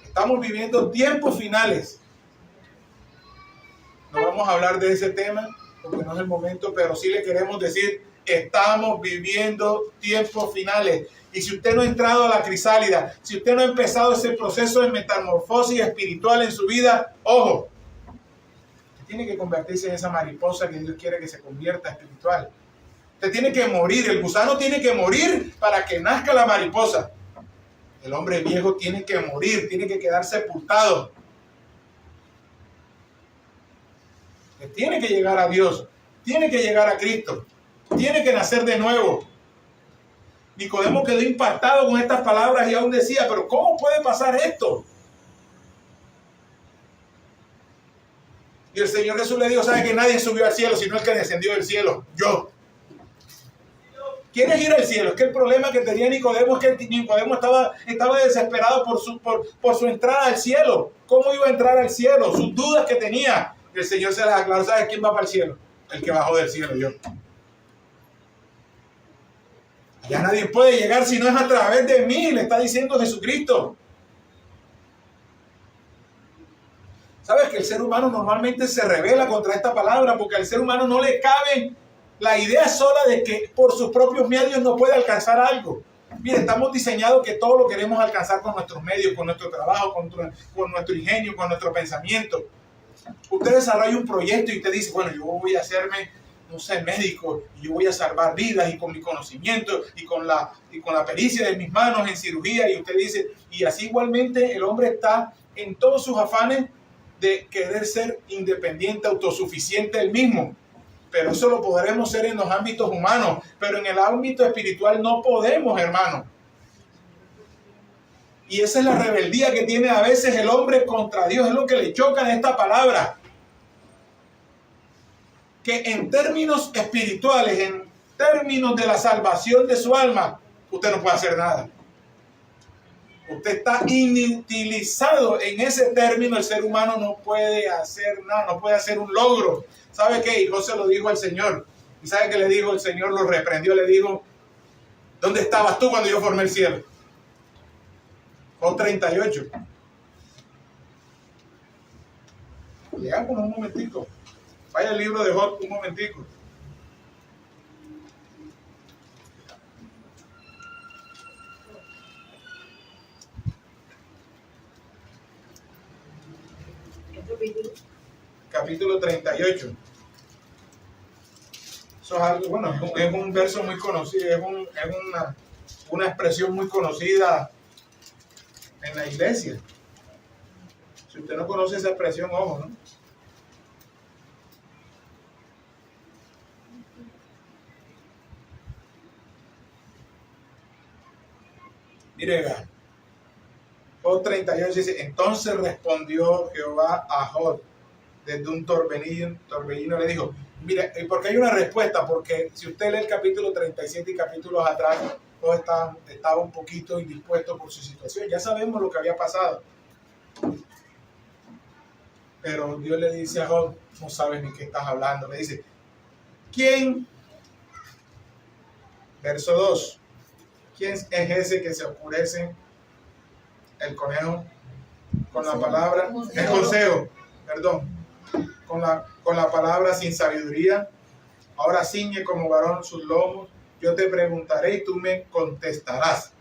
Estamos viviendo tiempos finales. No vamos a hablar de ese tema porque no es el momento, pero sí le queremos decir, estamos viviendo tiempos finales. Y si usted no ha entrado a la crisálida, si usted no ha empezado ese proceso de metamorfosis espiritual en su vida, ojo, usted tiene que convertirse en esa mariposa que Dios quiere que se convierta espiritual. Usted tiene que morir, el gusano tiene que morir para que nazca la mariposa. El hombre viejo tiene que morir, tiene que quedar sepultado. Tiene que llegar a Dios, tiene que llegar a Cristo, tiene que nacer de nuevo. Nicodemo quedó impactado con estas palabras y aún decía, pero ¿cómo puede pasar esto? Y el Señor Jesús le dijo, ¿sabe que nadie subió al cielo sino el que descendió del cielo? Yo. ¿Quieres ir al cielo? Es que el problema que tenía Nicodemo es que Nicodemo estaba desesperado por su entrada al cielo. ¿Cómo iba a entrar al cielo? Sus dudas que tenía. El Señor se las aclaró. ¿Sabes quién va para el cielo? El que bajó del cielo, yo. Allá nadie puede llegar si no es a través de mí, le está diciendo Jesucristo. ¿Sabes que el ser humano normalmente se rebela contra esta palabra? Porque al ser humano no le cabe la idea sola de que por sus propios medios no puede alcanzar algo. Mire, estamos diseñados que todo lo queremos alcanzar con nuestros medios, con nuestro trabajo, con nuestro ingenio, con nuestro pensamiento. Usted desarrolla un proyecto y usted dice, bueno, yo voy a hacerme, no sé, médico, y yo voy a salvar vidas, y con mi conocimiento, y con la pericia de mis manos en cirugía, y usted dice, y así igualmente el hombre está en todos sus afanes de querer ser independiente, autosuficiente él mismo. Pero eso lo podremos ser en los ámbitos humanos, pero en el ámbito espiritual no podemos, hermano. Y esa es la rebeldía que tiene a veces el hombre contra Dios, es lo que le choca en esta palabra. Que en términos espirituales, en términos de la salvación de su alma, usted no puede hacer nada. Usted está inutilizado en ese término. El ser humano no puede hacer nada, no puede hacer un logro. ¿Sabe qué? Y José lo dijo al Señor. ¿Y sabe qué le dijo? El Señor lo reprendió, le dijo: ¿dónde estabas tú cuando yo formé el cielo? Job 38. Llegamos un momentico. Vaya al libro de Job un momentico. Capítulo 38. Eso es algo, bueno, es un verso muy conocido, es una expresión muy conocida en la iglesia. Si usted no conoce esa expresión, ojo, ¿no? Mire, Job 38 dice: entonces respondió Jehová a Job desde un torbellino le dijo. Mire, porque hay una respuesta, porque si usted lee el capítulo 37 y capítulos atrás, Job estaba un poquito indispuesto por su situación. Ya sabemos lo que había pasado. Pero Dios le dice a Job: no sabes ni qué estás hablando. Le dice: ¿quién? Verso 2. ¿Quién es ese que se oscurece el conejo con la palabra? El consejo, perdón. Con la palabra sin sabiduría. Ahora ciñe como varón sus lomos. Yo te preguntaré y tú me contestarás.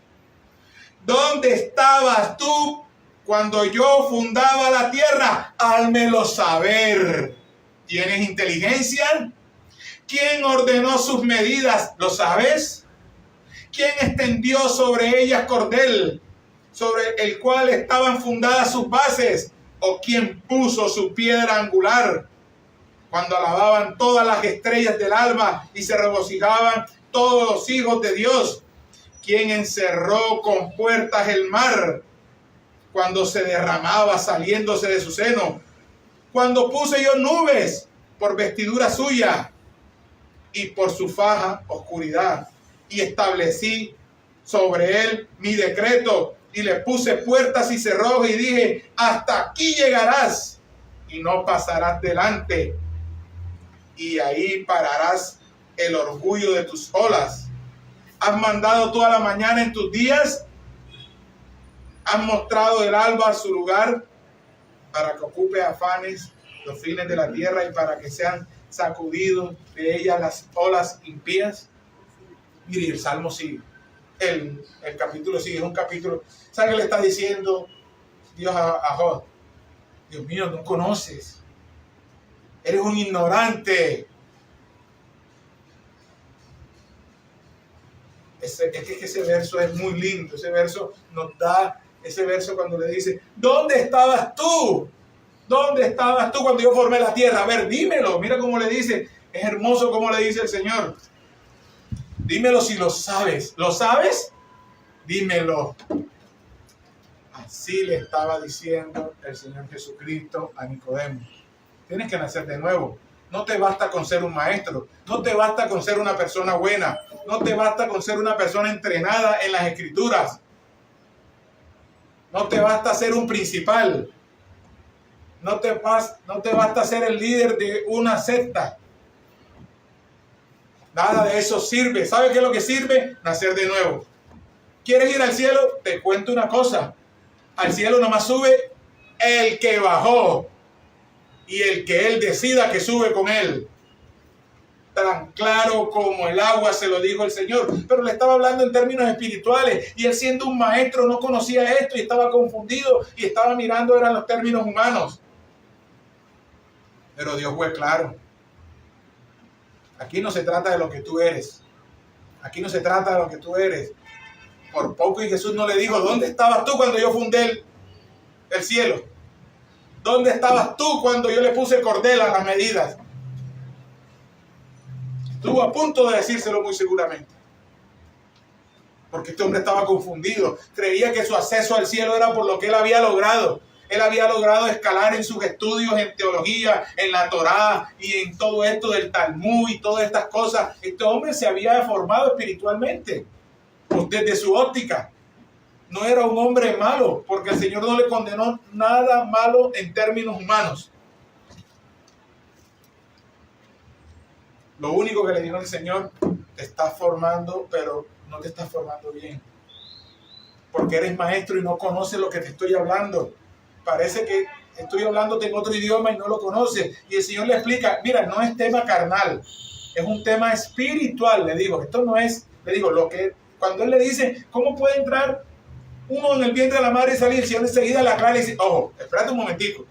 ¿Dónde estabas tú cuando yo fundaba la tierra? Házmelo saber. ¿Tienes inteligencia? ¿Quién ordenó sus medidas? ¿Lo sabes? ¿Quién extendió sobre ellas cordel, sobre el cual estaban fundadas sus bases? ¿O quién puso su piedra angular? Cuando alababan todas las estrellas del alba y se regocijaban todos los hijos de Dios. ¿Quién encerró con puertas el mar cuando se derramaba saliéndose de su seno? Cuando puse yo nubes por vestidura suya y por su faja oscuridad, y establecí sobre él mi decreto y le puse puertas y cerrojos y dije: hasta aquí llegarás y no pasarás delante, y ahí pararás el orgullo de tus olas. Has mandado toda la mañana en tus días, has mostrado el alba a su lugar para que ocupe afanes los fines de la tierra y para que sean sacudidos de ella las olas impías. Mire, el Salmo sigue, el capítulo sigue, es un capítulo. ¿Sabe qué le está diciendo Dios a Job? Dios mío, no conoces, eres un ignorante. Es que ese verso es muy lindo. Ese verso nos da, ese verso cuando le dice: ¿dónde estabas tú? ¿Dónde estabas tú cuando yo formé la tierra? A ver, dímelo. Mira cómo le dice. Es hermoso cómo le dice el Señor. Dímelo si lo sabes. ¿Lo sabes? Dímelo. Así le estaba diciendo el Señor Jesucristo a Nicodemo. Tienes que nacer de nuevo. No te basta con ser un maestro. No te basta con ser una persona buena. No te basta con ser una persona entrenada en las escrituras. No te basta ser un principal. No te basta ser el líder de una secta. Nada de eso sirve. ¿Sabe qué es lo que sirve? Nacer de nuevo. ¿Quieres ir al cielo? Te cuento una cosa. Al cielo nomás sube el que bajó y el que él decida que sube con él. Tan claro como el agua se lo dijo el Señor. Pero le estaba hablando en términos espirituales. Y él, siendo un maestro, no conocía esto y estaba confundido y estaba mirando eran los términos humanos. Pero Dios fue claro. Aquí no se trata de lo que tú eres. Aquí no se trata de lo que tú eres. Por poco y Jesús no le dijo: ¿dónde estabas tú cuando yo fundé el cielo? ¿Dónde estabas tú cuando yo le puse cordel a las medidas? Estuvo a punto de decírselo muy seguramente. Porque este hombre estaba confundido. Creía que su acceso al cielo era por lo que él había logrado. Él había logrado escalar en sus estudios en teología, en la Torá y en todo esto del Talmud y todas estas cosas. Este hombre se había formado espiritualmente, pues desde su óptica. No era un hombre malo, porque el Señor no le condenó nada malo en términos humanos. Lo único que le dijo el Señor: te estás formando, pero no te estás formando bien. Porque eres maestro y no conoces lo que te estoy hablando. Parece que estoy hablándote en otro idioma y no lo conoces. Y el Señor le explica: mira, no es tema carnal, es un tema espiritual. Le digo, esto no es, le digo, lo que cuando Él le dice, ¿cómo puede entrar uno en el vientre de la madre y salir? El Señor enseguida le aclara y dice: ojo, espérate un momentico,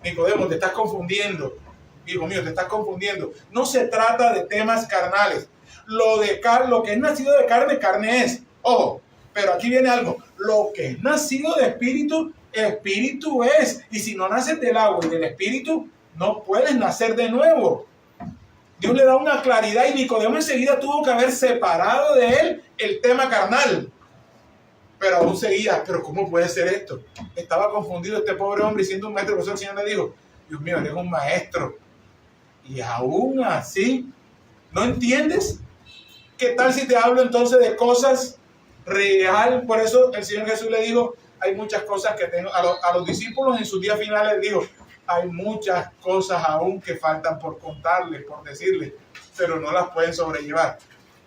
Nicodemo, te estás confundiendo. Hijo mío, te estás confundiendo. No se trata de temas carnales. Lo que es nacido de carne, carne es. Ojo, pero aquí viene algo. Lo que es nacido de espíritu, espíritu es. Y si no naces del agua y del espíritu, no puedes nacer de nuevo. Dios le da una claridad y Nicodemo enseguida tuvo que haber separado de él el tema carnal. Pero aún seguía, pero ¿cómo puede ser esto? Estaba confundido este pobre hombre y siendo un maestro. Por eso el Señor le dijo: Dios mío, eres un maestro. Y aún así, ¿no entiendes? ¿Qué tal si te hablo entonces de cosas real? Por eso el Señor Jesús le dijo: hay muchas cosas que tengo. A los discípulos en sus días finales les dijo: hay muchas cosas aún que faltan por contarles, por decirles, pero no las pueden sobrellevar.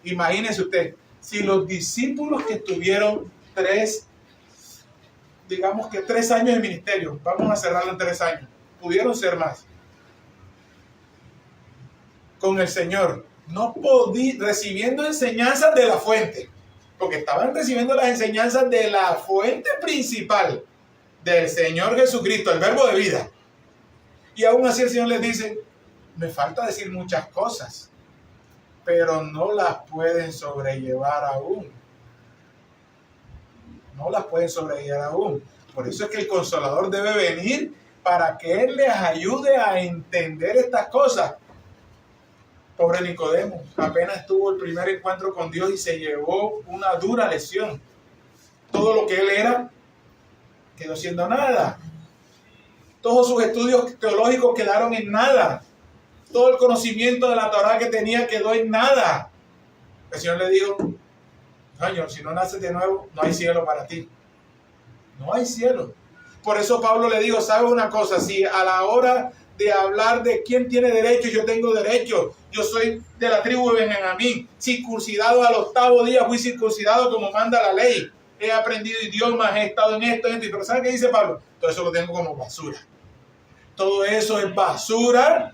Imagínese usted, si los discípulos que estuvieron 3 años de ministerio, vamos a cerrarlo en 3 años, pudieron ser más, con el Señor, no podían, recibiendo enseñanzas de la fuente, porque estaban recibiendo las enseñanzas de la fuente principal, del Señor Jesucristo, el verbo de vida. Y aún así el Señor les dice: me falta decir muchas cosas, pero no las pueden sobrellevar aún. No las pueden sobrellevar aún. Por eso es que el Consolador debe venir para que Él les ayude a entender estas cosas. Pobre Nicodemo, apenas tuvo el primer encuentro con Dios y se llevó una dura lesión. Todo lo que él era quedó siendo nada. Todos sus estudios teológicos quedaron en nada. Todo el conocimiento de la Torá que tenía quedó en nada. El Señor le dijo: Señor, si no naces de nuevo, no hay cielo para ti. No hay cielo. Por eso Pablo le dijo: ¿sabe una cosa? Si a la hora de hablar de quién tiene derecho, yo tengo derecho. Yo soy de la tribu de Benjamín, circuncidado al 8º día, fui circuncidado como manda la ley. He aprendido idiomas, he estado en esto. Pero ¿sabe qué dice Pablo? Todo eso lo tengo como basura. Todo eso es basura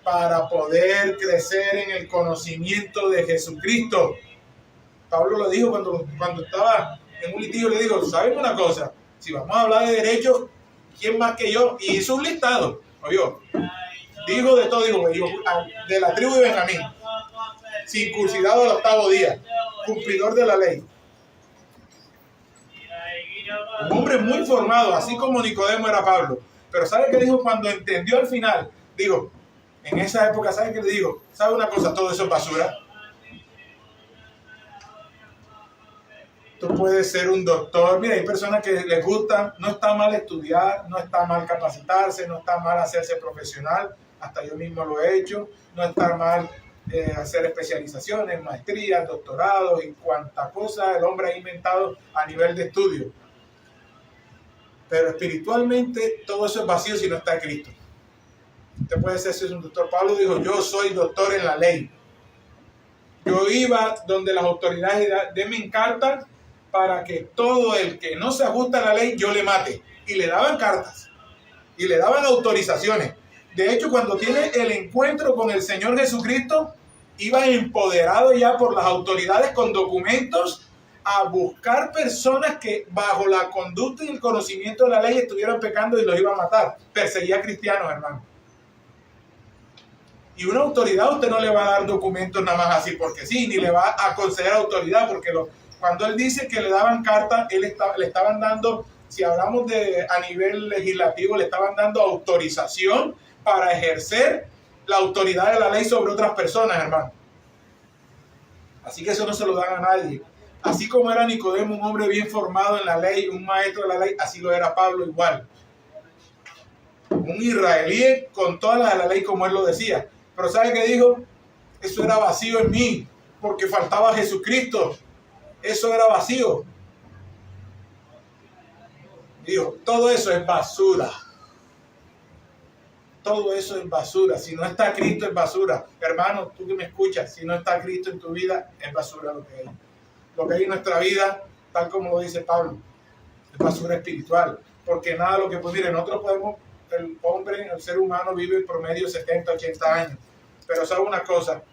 para poder crecer en el conocimiento de Jesucristo. Pablo lo dijo cuando estaba en un litigio, le dijo: ¿saben una cosa? Si vamos a hablar de derechos, ¿quién más que yo? Y hizo un listado. Oyó, dijo de todo, dijo de la tribu de Benjamín, circuncidado al 8º día, cumplidor de la ley. Un hombre muy formado, así como Nicodemo era Pablo. Pero ¿sabe qué dijo cuando entendió al final? Digo, en esa época, ¿sabe qué le digo? ¿Sabe una cosa? Todo eso es basura. Tú puedes ser un doctor. Mira, hay personas que les gusta, no está mal estudiar, no está mal capacitarse, no está mal hacerse profesional, hasta yo mismo lo he hecho, no está mal hacer especializaciones, maestrías, doctorados y cuánta cosa el hombre ha inventado a nivel de estudio. Pero espiritualmente todo eso es vacío si no está en Cristo. Usted puede ser un doctor. Pablo dijo: yo soy doctor en la ley. Yo iba donde las autoridades, denme cartas para que todo el que no se ajusta a la ley yo le mate. Y le daban cartas y le daban autorizaciones. De hecho, cuando tiene el encuentro con el Señor Jesucristo, iba empoderado ya por las autoridades con documentos a buscar personas que bajo la conducta y el conocimiento de la ley estuvieran pecando y los iba a matar. Perseguía a cristianos, hermano. Y una autoridad usted no le va a dar documentos nada más así porque sí, ni le va a conceder autoridad, porque cuando él dice que le daban carta, le estaban dando, si hablamos a nivel legislativo, le estaban dando autorización para ejercer la autoridad de la ley sobre otras personas, hermano. Así que eso no se lo dan a nadie. Así como era Nicodemo, un hombre bien formado en la ley, un maestro de la ley, así lo era Pablo igual. como un israelí con todas las de la ley como él lo decía. Pero ¿sabe qué dijo? Eso era vacío en mí, porque faltaba Jesucristo. Eso era vacío. Dijo, todo eso es basura. Todo eso es basura. Si no está Cristo, es basura. Hermano, tú que me escuchas, si no está Cristo en tu vida, es basura lo que hay. Lo que hay en nuestra vida, tal como lo dice Pablo, es basura espiritual. Porque nada lo que, pues mire, nosotros podemos, el hombre, el ser humano vive en promedio 70, 80 años. Pero sabe una cosa,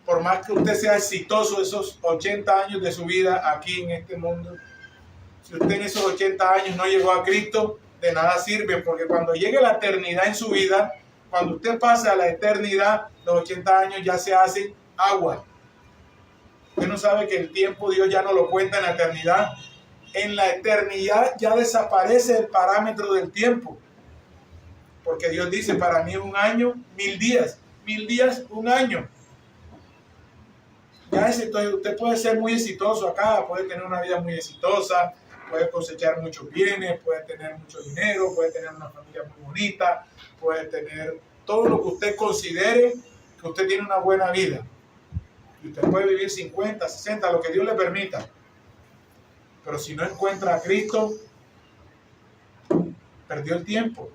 por más que usted sea exitoso esos 80 años de su vida aquí en este mundo, si usted en esos 80 años no llegó a Cristo, de nada sirve, porque cuando llegue la eternidad en su vida, cuando usted pase a la eternidad, los 80 años ya se hacen agua. Usted no sabe que el tiempo Dios ya no lo cuenta en la eternidad. En la eternidad ya desaparece el parámetro del tiempo. Porque Dios dice, para mí un año, 1000 días. 1000 días, un año. Ya entonces usted puede ser muy exitoso acá, puede tener una vida muy exitosa, puede cosechar muchos bienes, puede tener mucho dinero, puede tener una familia muy bonita, puede tener todo lo que usted considere que usted tiene una buena vida. Y usted puede vivir 50, 60, lo que Dios le permita. Pero si no encuentra a Cristo, perdió el tiempo.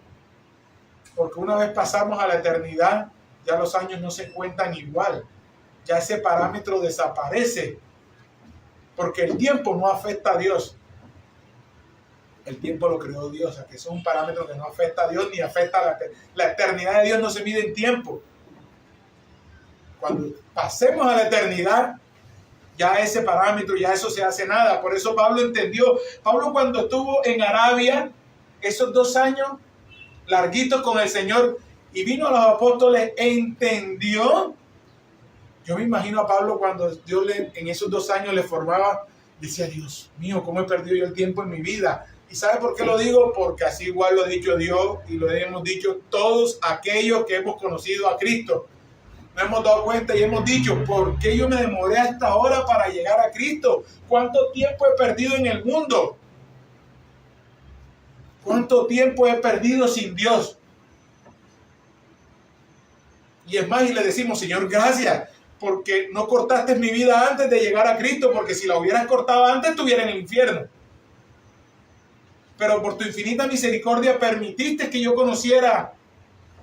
Porque una vez pasamos a la eternidad, ya los años no se cuentan igual. Ya ese parámetro desaparece. Porque el tiempo no afecta a Dios. El tiempo lo creó Dios. O sea, que eso es un parámetro que no afecta a Dios ni afecta a la eternidad de Dios. No se mide en tiempo. Cuando pasemos a la eternidad, ya ese parámetro, ya eso se hace nada. Por eso Pablo entendió. Pablo cuando estuvo en Arabia, esos 2 años larguitos con el Señor, y vino a los apóstoles, entendió. Yo me imagino a Pablo cuando Dios en esos 2 años le formaba, decía, Dios mío, ¿cómo he perdido yo el tiempo en mi vida? ¿Y sabe por qué lo digo? Porque así igual lo ha dicho Dios y lo hemos dicho todos aquellos que hemos conocido a Cristo. Nos hemos dado cuenta y hemos dicho, ¿por qué yo me demoré hasta ahora para llegar a Cristo? ¿Cuánto tiempo he perdido en el mundo? ¿Cuánto tiempo he perdido sin Dios? Y es más, y le decimos, Señor, gracias, porque no cortaste mi vida antes de llegar a Cristo, porque si la hubieras cortado antes, estuviera en el infierno. Pero por tu infinita misericordia permitiste que yo conociera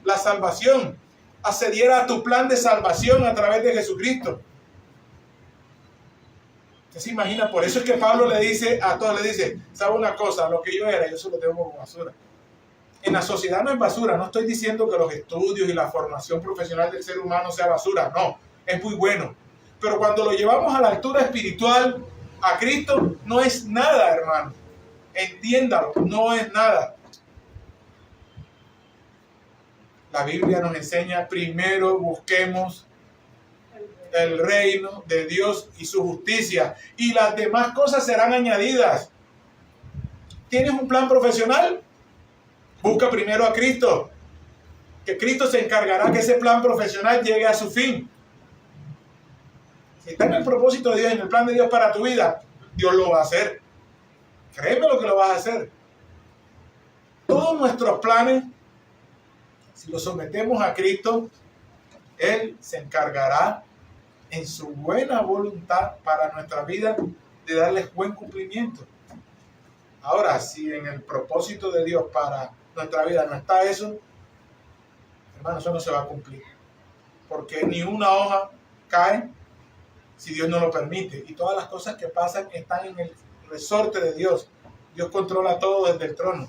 la salvación, accediera a tu plan de salvación a través de Jesucristo. Usted se imagina, por eso es que Pablo le dice a todos, le dice, ¿sabe una cosa? Lo que yo era, yo se lo tengo como basura. En la sociedad no es basura, no estoy diciendo que los estudios y la formación profesional del ser humano sea basura, no, es muy bueno. Pero cuando lo llevamos a la altura espiritual, a Cristo, no es nada, hermano. Entiéndalo, no es nada. La Biblia nos enseña, primero busquemos el reino de Dios y su justicia, y las demás cosas serán añadidas. ¿Tienes un plan profesional? Busca primero a Cristo, que Cristo se encargará que ese plan profesional llegue a su fin. Si está en el propósito de Dios, en el plan de Dios para tu vida, Dios lo va a hacer. Créeme lo que lo vas a hacer. Todos nuestros planes, si los sometemos a Cristo, Él se encargará en su buena voluntad para nuestra vida de darles buen cumplimiento. Ahora, si en el propósito de Dios para nuestra vida no está eso, hermano, eso no se va a cumplir. Porque ni una hoja cae si Dios no lo permite. Y todas las cosas que pasan están en el resorte de Dios. Dios controla todo desde el trono.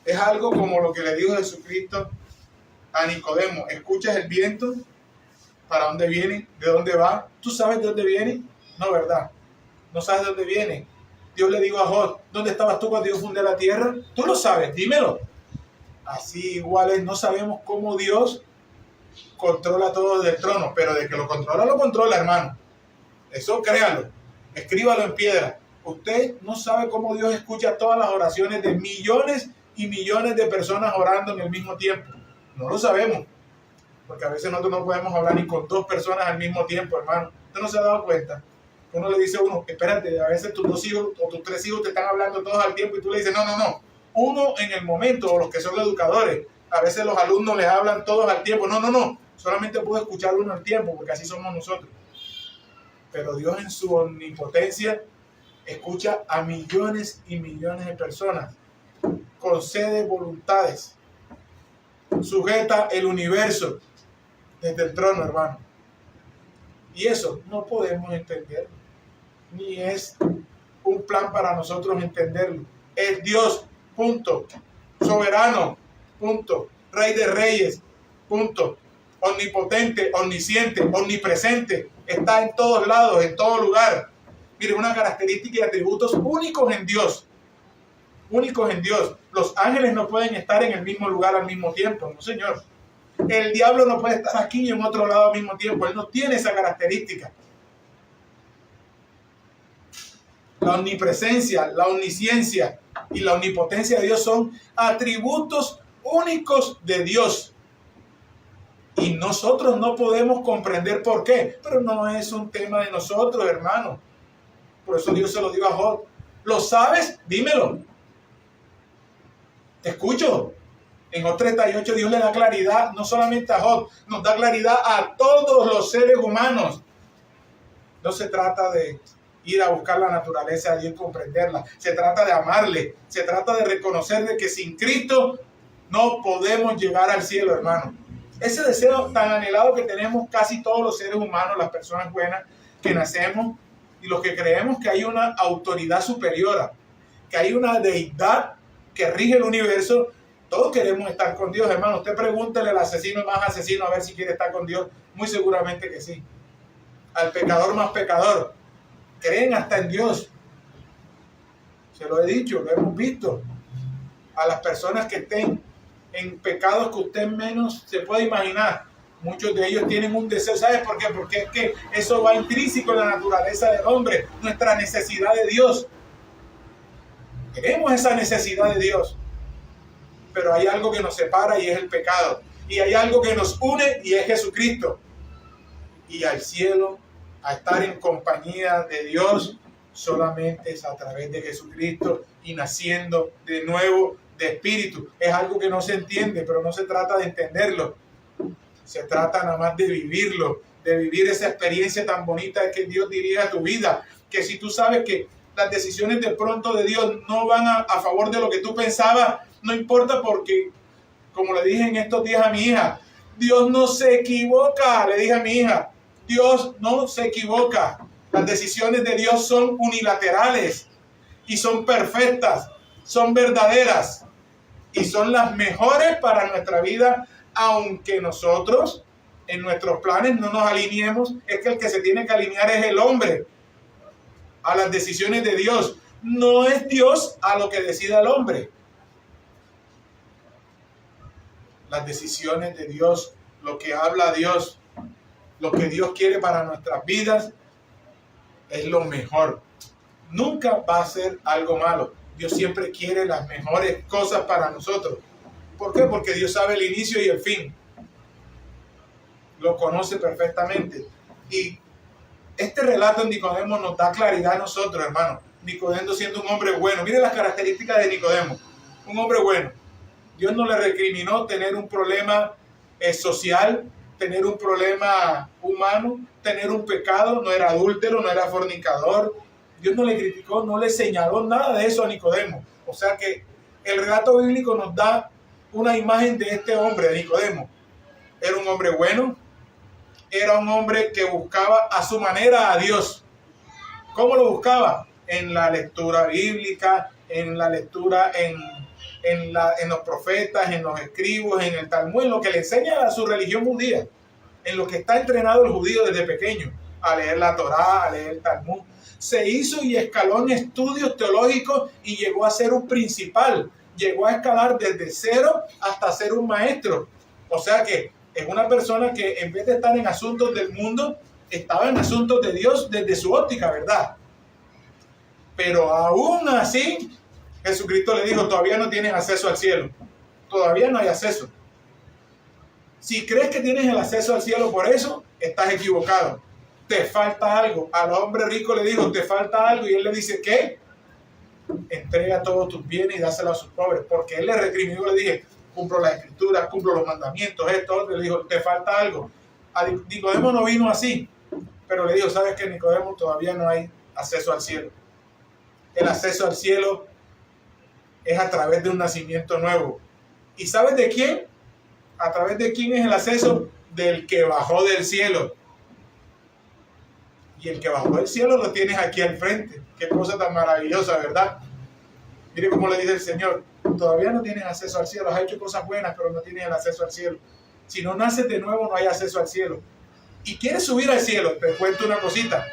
Es algo como lo que le dijo Jesucristo a Nicodemo. ¿Escuchas el viento? ¿Para dónde viene? ¿De dónde va? ¿Tú sabes de dónde viene? No, ¿verdad? No sabes de dónde viene. Dios le dijo a Job, ¿dónde estabas tú cuando Dios fundó la tierra? Tú lo sabes, dímelo. Así igual es, no sabemos cómo Dios controla todo desde el trono, pero de que lo controla, hermano. Eso créalo, escríbalo en piedra. Usted no sabe cómo Dios escucha todas las oraciones de millones y millones de personas orando en el mismo tiempo. No lo sabemos, porque a veces nosotros no podemos hablar ni con 2 personas al mismo tiempo, hermano. ¿Usted no se ha dado cuenta? Uno le dice a uno, espérate, a veces tus 2 hijos o tus 3 hijos te están hablando todos al tiempo y tú le dices, no. uno en el momento, o los que son educadores. A veces los alumnos les hablan todos al tiempo. No. Solamente puedo escuchar uno al tiempo, porque así somos nosotros. Pero Dios en su omnipotencia escucha a millones y millones de personas. Concede voluntades. Sujeta el universo desde el trono, hermano. Y eso no podemos entenderlo. Ni es un plan para nosotros entenderlo. Es Dios, punto. Soberano, punto. Rey de reyes, punto. Omnipotente, omnisciente, omnipresente. Está en todos lados, en todo lugar. Mire, una característica y atributos únicos en Dios. Únicos en Dios. Los ángeles no pueden estar en el mismo lugar al mismo tiempo, no, señor. El diablo no puede estar aquí y en otro lado al mismo tiempo. Él no tiene esa característica. La omnipresencia, la omnisciencia y la omnipotencia de Dios son atributos únicos de Dios. Y nosotros no podemos comprender por qué. Pero no es un tema de nosotros, hermano. Por eso Dios se lo dijo a Job. ¿Lo sabes? Dímelo. Te escucho. En Job 38 Dios le da claridad, no solamente a Job, nos da claridad a todos los seres humanos. No se trata de ir a buscar la naturaleza de Dios y comprenderla. Se trata de amarle. Se trata de reconocer de que sin Cristo no podemos llegar al cielo, hermano. Ese deseo tan anhelado que tenemos casi todos los seres humanos, las personas buenas que nacemos y los que creemos que hay una autoridad superior, que hay una deidad que rige el universo. Todos queremos estar con Dios, hermano. Usted pregúntele al asesino más asesino a ver si quiere estar con Dios. Muy seguramente que sí. Al pecador más pecador. Creen hasta en Dios. Se lo he dicho, lo hemos visto. A las personas que estén en pecados que usted menos se puede imaginar. Muchos de ellos tienen un deseo. ¿Sabes por qué? Porque es que eso va intrínseco en la naturaleza del hombre. Nuestra necesidad de Dios. Queremos esa necesidad de Dios. Pero hay algo que nos separa y es el pecado. Y hay algo que nos une y es Jesucristo. Y al cielo, a estar en compañía de Dios, solamente es a través de Jesucristo y naciendo de nuevo de espíritu. Es algo que no se entiende, pero no se trata de entenderlo. Se trata nada más de vivirlo, de vivir esa experiencia tan bonita que Dios dirige a tu vida. Que si tú sabes que las decisiones de pronto de Dios no van a favor de lo que tú pensabas, no importa, porque, como le dije en estos días a mi hija, Dios no se equivoca, le dije a mi hija, Dios no se equivoca. Las decisiones de Dios son unilaterales y son perfectas, son verdaderas y son las mejores para nuestra vida, aunque nosotros en nuestros planes no nos alineemos. Es que el que se tiene que alinear es el hombre a las decisiones de Dios. No es Dios a lo que decida el hombre. Las decisiones de Dios, lo que habla Dios, lo que Dios quiere para nuestras vidas, es lo mejor. Nunca va a ser algo malo. Dios siempre quiere las mejores cosas para nosotros. ¿Por qué? Porque Dios sabe el inicio y el fin. Lo conoce perfectamente. Y este relato en Nicodemo nos da claridad a nosotros, hermano. Nicodemo siendo un hombre bueno. Mire las características de Nicodemo. Un hombre bueno. Dios no le recriminó tener un problema social, tener un problema humano, tener un pecado. No era adúltero, no era fornicador. Dios no le criticó, no le señaló nada de eso a Nicodemo. O sea que el relato bíblico nos da una imagen de este hombre, de Nicodemo. Era un hombre bueno, era un hombre que buscaba a su manera a Dios. ¿Cómo lo buscaba? En la lectura bíblica, en la lectura en los profetas, en los escribos, en el Talmud, en lo que le enseña a su religión judía, en lo que está entrenado el judío desde pequeño, a leer la Torá, a leer el Talmud. Se hizo y escaló en estudios teológicos y llegó a ser un principal. Llegó a escalar desde cero hasta ser un maestro. O sea que es una persona que en vez de estar en asuntos del mundo, estaba en asuntos de Dios desde su óptica, ¿verdad? Pero aún así, Jesucristo le dijo, todavía no tienes acceso al cielo. Todavía no hay acceso. Si crees que tienes el acceso al cielo por eso, estás equivocado. Te falta algo. Al hombre rico le dijo, te falta algo. Y él le dice, ¿qué? entrega todos tus bienes y dáselo a sus pobres, porque él le recriminó, le dije, cumplo las escrituras, cumplo los mandamientos, esto, otro, y le dijo, te falta algo. A Nicodemo no vino así, pero le dijo, sabes que Nicodemo todavía no hay acceso al cielo. El acceso al cielo es a través de un nacimiento nuevo. ¿Y sabes de quién? ¿A través de quién es el acceso? Del que bajó del cielo. Y el que bajó del cielo lo tienes aquí al frente. Qué cosa tan maravillosa, ¿verdad? Mire cómo le dice el Señor, todavía no tienes acceso al cielo, has hecho cosas buenas, pero no tienes el acceso al cielo. Si no naces de nuevo, no hay acceso al cielo. Y quieres subir al cielo, te cuento una cosita,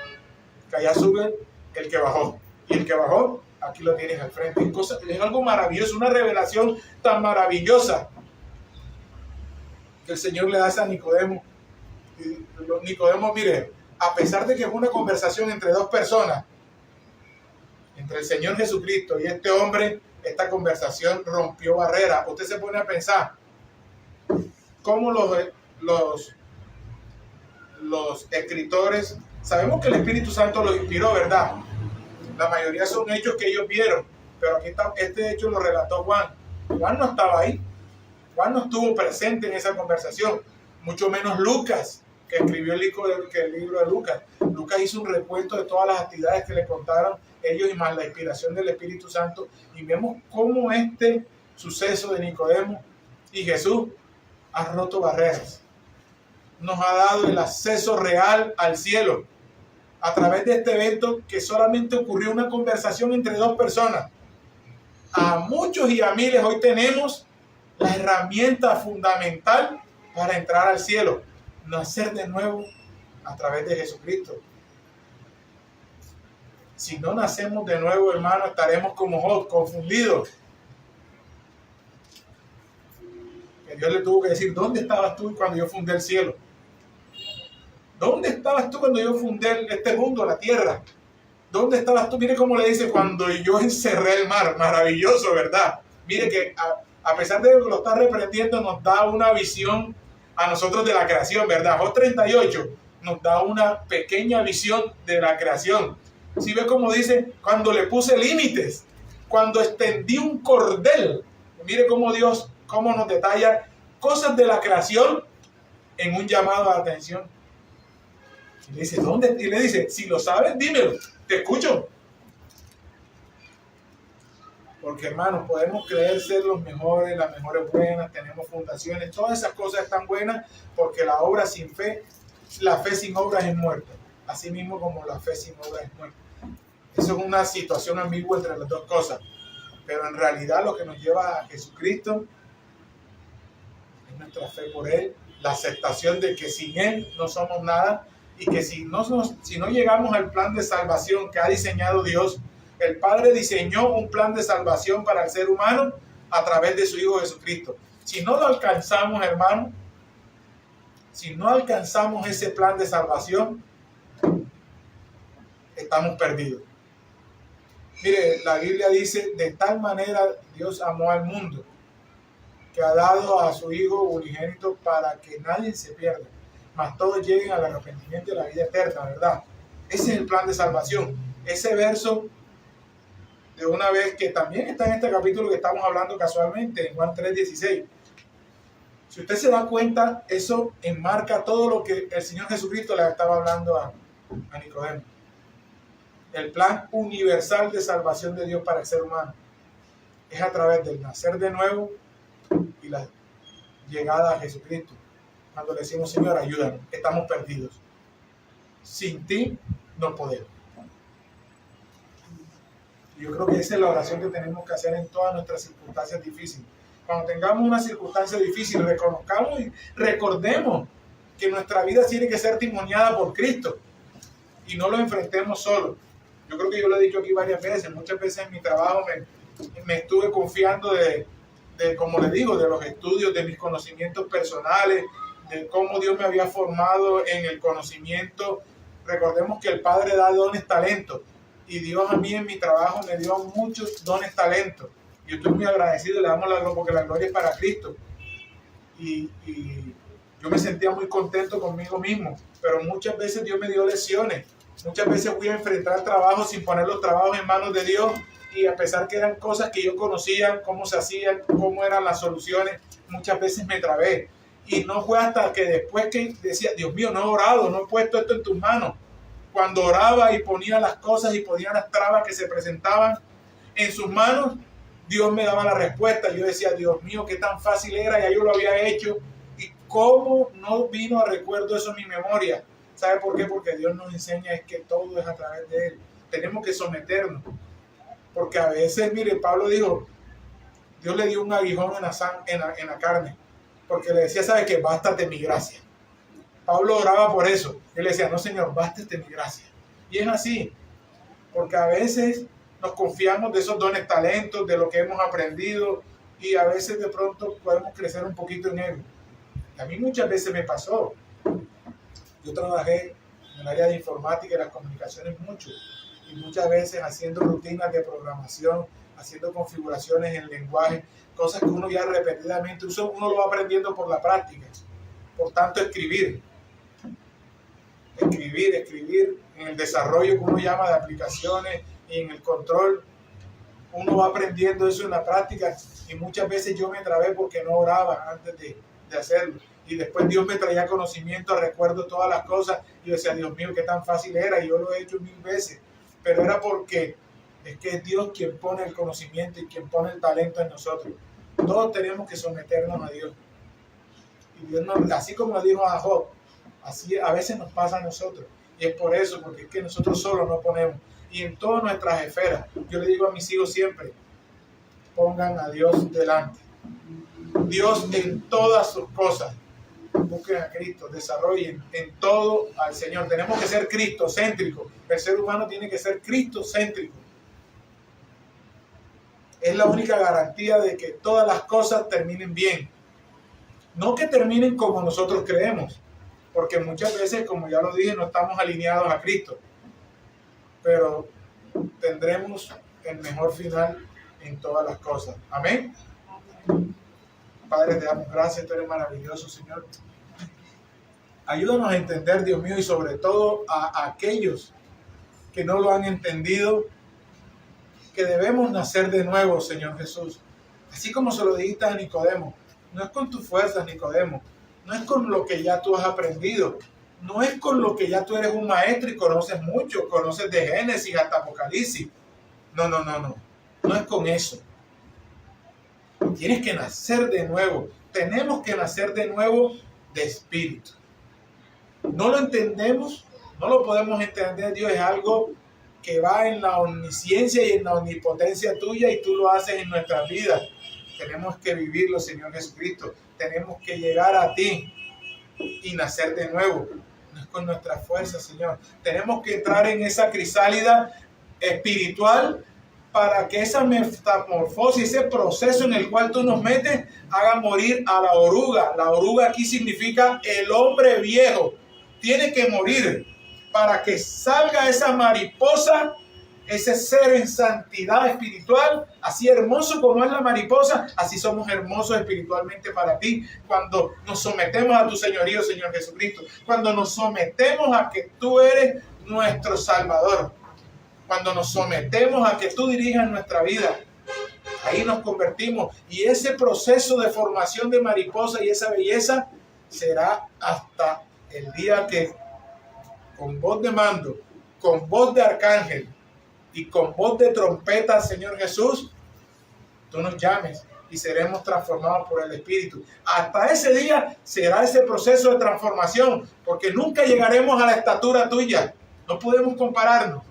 que allá sube el que bajó. Y el que bajó, aquí lo tienes al frente. Es algo maravilloso, una revelación tan maravillosa que el Señor le hace a Nicodemo. Y Nicodemo, mire, a pesar de que es una conversación entre dos personas, entre el Señor Jesucristo y este hombre, esta conversación rompió barreras. Usted se pone a pensar cómo los escritores, sabemos que el Espíritu Santo los inspiró, ¿verdad? La mayoría son hechos que ellos vieron, pero aquí está, este hecho lo relató Juan. Juan no estaba ahí, Juan no estuvo presente en esa conversación, mucho menos Lucas, que escribió el libro de Lucas. Lucas hizo un recuento de todas las actividades que le contaron ellos y más la inspiración del Espíritu Santo, y vemos cómo este suceso de Nicodemo y Jesús ha roto barreras, nos ha dado el acceso real al cielo a través de este evento que solamente ocurrió una conversación entre dos personas. A muchos y a miles hoy tenemos la herramienta fundamental para entrar al cielo, nacer de nuevo a través de Jesucristo. Si no nacemos de nuevo, hermano, estaremos como Job, confundidos. Que Dios le tuvo que decir, ¿dónde estabas tú cuando yo fundé el cielo? ¿Dónde estabas tú cuando yo fundé este mundo, la tierra? ¿Dónde estabas tú? Mire cómo le dice, cuando yo encerré el mar. Maravilloso, ¿verdad? Mire que a pesar de que lo está reprendiendo, nos da una visión a nosotros de la creación, ¿verdad? Job 38 nos da una pequeña visión de la creación. Si ve cómo dice, cuando le puse límites, cuando extendí un cordel. Mire cómo Dios, cómo nos detalla cosas de la creación en un llamado a la atención. Y le dice, ¿dónde? Y le dice, si lo sabes, dímelo, te escucho. Porque, hermanos, podemos creer ser los mejores, las mejores buenas, tenemos fundaciones, todas esas cosas están buenas, porque la obra sin fe, la fe sin obras es muerta. Así mismo como la fe sin obras es muerta. Eso es una situación ambigua entre las dos cosas. Pero en realidad lo que nos lleva a Jesucristo es nuestra fe por Él, la aceptación de que sin Él no somos nada, y que si no llegamos al plan de salvación que ha diseñado Dios, el Padre diseñó un plan de salvación para el ser humano a través de su Hijo Jesucristo. Si no lo alcanzamos, hermano, si no alcanzamos ese plan de salvación, estamos perdidos. Mire, la Biblia dice, de tal manera Dios amó al mundo, que ha dado a su Hijo unigénito para que nadie se pierda, mas todos lleguen al arrepentimiento y a la vida eterna, ¿verdad? Ese es el plan de salvación. Ese verso, de una vez, que también está en este capítulo que estamos hablando casualmente, en Juan 3:16. Si usted se da cuenta, eso enmarca todo lo que el Señor Jesucristo le estaba hablando a Nicodemo. El plan universal de salvación de Dios para el ser humano es a través del nacer de nuevo y la llegada a Jesucristo. Cuando le decimos, Señor, ayúdanos, estamos perdidos. Sin ti no podemos. Yo creo que esa es la oración que tenemos que hacer en todas nuestras circunstancias difíciles. Cuando tengamos una circunstancia difícil, reconozcamos y recordemos que nuestra vida tiene que ser testimoniada por Cristo y no lo enfrentemos solos. Yo creo que yo lo he dicho aquí varias veces. Muchas veces en mi trabajo me estuve confiando de, como le digo, de los estudios, de mis conocimientos personales, de cómo Dios me había formado en el conocimiento. Recordemos que el Padre da dones, talentos. Y Dios a mí en mi trabajo me dio muchos dones, talentos. Yo estoy muy agradecido, le damos la gloria porque la gloria es para Cristo. Y yo me sentía muy contento conmigo mismo. Pero muchas veces Dios me dio lecciones. Muchas veces fui a enfrentar trabajos sin poner los trabajos en manos de Dios. y a pesar que eran cosas que yo conocía, cómo se hacían, cómo eran las soluciones, muchas veces me trabé. Y no fue hasta que después que decía, Dios mío, no he orado, no he puesto esto en tus manos. Cuando oraba y ponía las cosas y ponía las trabas que se presentaban en sus manos, Dios me daba la respuesta. Yo decía, Dios mío, qué tan fácil era, ya yo lo había hecho. Y cómo no vino a recuerdo eso en mi memoria. ¿Sabe por qué? Porque Dios nos enseña es que todo es a través de Él. Tenemos que someternos. Porque a veces, mire, Pablo dijo, Dios le dio un aguijón en la carne. Porque le decía, ¿sabe qué? Bástate mi gracia. Pablo oraba por eso. Él decía, no, Señor, bástate mi gracia. Y es así. Porque a veces nos confiamos de esos dones, talentos, de lo que hemos aprendido. Y a veces de pronto podemos crecer un poquito en él. A mí muchas veces me pasó. Yo trabajé en el área de informática y las comunicaciones mucho. Y muchas veces haciendo rutinas de programación, haciendo configuraciones en lenguaje, cosas que uno ya repetidamente usa, uno lo va aprendiendo por la práctica. Por tanto, escribir en el desarrollo que uno llama de aplicaciones y en el control, uno va aprendiendo eso en la práctica y muchas veces yo me trabé porque no oraba antes de hacerlo. Y después Dios me traía conocimiento, recuerdo todas las cosas y yo decía, Dios mío, qué tan fácil era, y yo lo he hecho 1000 veces, pero era porque es que es Dios quien pone el conocimiento y quien pone el talento en nosotros. Todos tenemos que someternos a Dios. Y Dios nos, así como le dijo a Job, así a veces nos pasa a nosotros. Y es por eso, porque es que nosotros solos no ponemos. Y en todas nuestras esferas, yo le digo a mis hijos siempre, pongan a Dios delante. Dios en todas sus cosas. Busquen a Cristo, desarrollen en todo al Señor. Tenemos que ser cristocéntricos. El ser humano tiene que ser cristocéntrico. Es la única garantía de que todas las cosas terminen bien. No que terminen como nosotros creemos, porque muchas veces, como ya lo dije, no estamos alineados a Cristo. Pero tendremos el mejor final en todas las cosas. Amén. Padre, te damos gracias, tú eres maravilloso, Señor. Ayúdanos a entender, Dios mío, y sobre todo a aquellos que no lo han entendido, que debemos nacer de nuevo, Señor Jesús. Así como se lo dijiste a Nicodemo, no es con tus fuerzas, Nicodemo, no es con lo que ya tú has aprendido, no es con lo que ya tú eres un maestro y conoces mucho, conoces de Génesis hasta Apocalipsis. No es con eso. Tienes que nacer de nuevo. Tenemos que nacer de nuevo de espíritu. No lo entendemos, no lo podemos entender. Dios es algo que va en la omnisciencia y en la omnipotencia tuya y tú lo haces en nuestras vidas. Tenemos que vivirlo, Señor Jesucristo. Tenemos que llegar a ti y nacer de nuevo. No es con nuestra fuerza, Señor. Tenemos que entrar en esa crisálida espiritual para que esa metamorfosis, ese proceso en el cual tú nos metes, haga morir a la oruga. La oruga aquí significa el hombre viejo. Tiene que morir para que salga esa mariposa, ese ser en santidad espiritual, así hermoso como es la mariposa, así somos hermosos espiritualmente para ti, cuando nos sometemos a tu señorío, Señor Jesucristo, cuando nos sometemos a que tú eres nuestro Salvador, cuando nos sometemos a que tú dirijas nuestra vida, ahí nos convertimos, y ese proceso de formación de mariposa y esa belleza será hasta el día que con voz de mando, con voz de arcángel y con voz de trompeta, Señor Jesús, tú nos llames y seremos transformados por el Espíritu. Hasta ese día será ese proceso de transformación, porque nunca llegaremos a la estatura tuya. No podemos compararnos.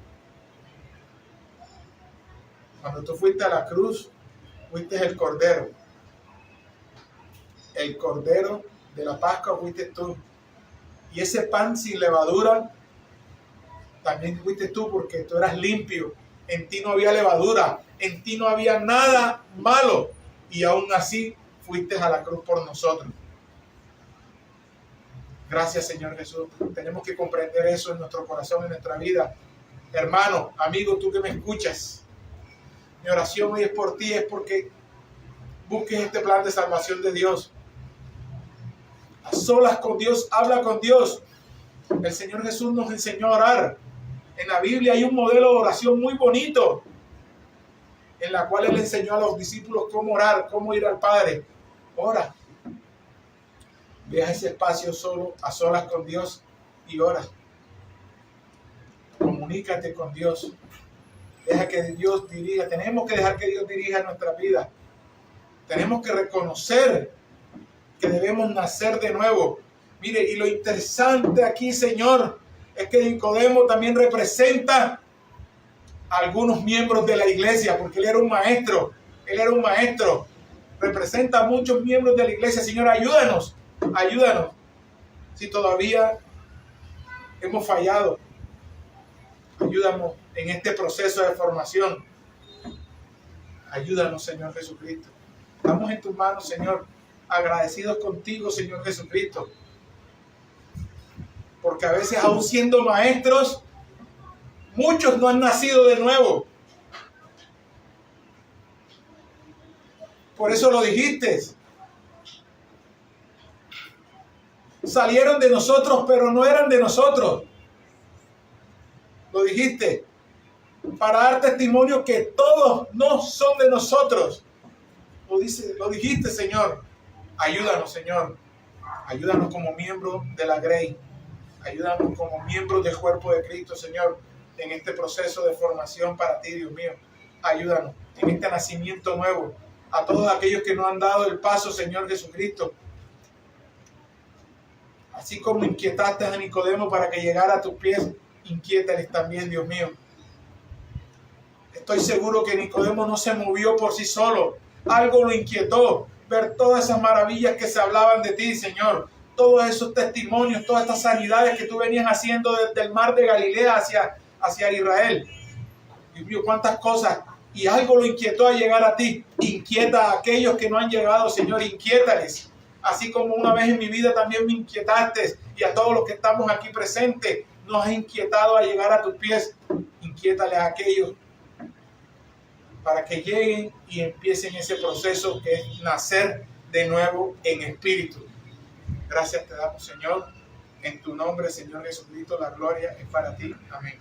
Cuando tú fuiste a la cruz, fuiste el Cordero. El Cordero de la Pascua fuiste tú. Y ese pan sin levadura también fuiste tú, porque tú eras limpio. En ti no había levadura, en ti no había nada malo. Y aún así fuiste a la cruz por nosotros. Gracias, Señor Jesús. Tenemos que comprender eso en nuestro corazón, en nuestra vida. Hermano, amigo, tú que me escuchas, mi oración hoy es por ti, es porque busques este plan de salvación de Dios. A solas con Dios, habla con Dios. El Señor Jesús nos enseñó a orar. En la Biblia hay un modelo de oración muy bonito. en la cual Él enseñó a los discípulos cómo orar, cómo ir al Padre. Ora. Ve a ese espacio solo, a solas con Dios y ora. Comunícate con Dios. Deja que Dios dirija. Tenemos que dejar que Dios dirija nuestra vida. Tenemos que reconocer que debemos nacer de nuevo. Mire, y lo interesante aquí, Señor, es que Nicodemo también representa a algunos miembros de la iglesia, porque él era un maestro. Él era un maestro. Representa a muchos miembros de la iglesia. Señor, ayúdanos. Ayúdanos. Si todavía hemos fallado, ayúdanos en este proceso de formación. Ayúdanos, Señor Jesucristo. Estamos en tus manos, Señor, agradecidos contigo, Señor Jesucristo. Porque a veces, aún siendo maestros, muchos no han nacido de nuevo. Por eso lo dijiste. Salieron de nosotros, pero no eran de nosotros. Lo dijiste. Para dar testimonio que todos no son de nosotros. Lo dijiste, Señor. Ayúdanos, Señor. Ayúdanos como miembros de la Grey. Ayúdanos como miembros del cuerpo de Cristo, Señor, en este proceso de formación para ti, Dios mío. Ayúdanos en este nacimiento nuevo. A todos aquellos que no han dado el paso, Señor Jesucristo. Así como inquietaste a Nicodemo para que llegara a tus pies, inquiétales también, Dios mío. Estoy seguro que Nicodemo no se movió por sí solo. Algo lo inquietó. Ver todas esas maravillas que se hablaban de ti, Señor. Todos esos testimonios, todas estas sanidades que tú venías haciendo desde el mar de Galilea hacia Israel. Dios mío, cuántas cosas. Y algo lo inquietó a llegar a ti. Inquieta a aquellos que no han llegado, Señor. Inquiétales. Así como una vez en mi vida también me inquietaste. Y a todos los que estamos aquí presentes, nos has inquietado a llegar a tus pies. Inquiétales a aquellos para que lleguen y empiecen ese proceso que es nacer de nuevo en espíritu. Gracias te damos, Señor. En tu nombre, Señor Jesucristo, la gloria es para ti. Amén.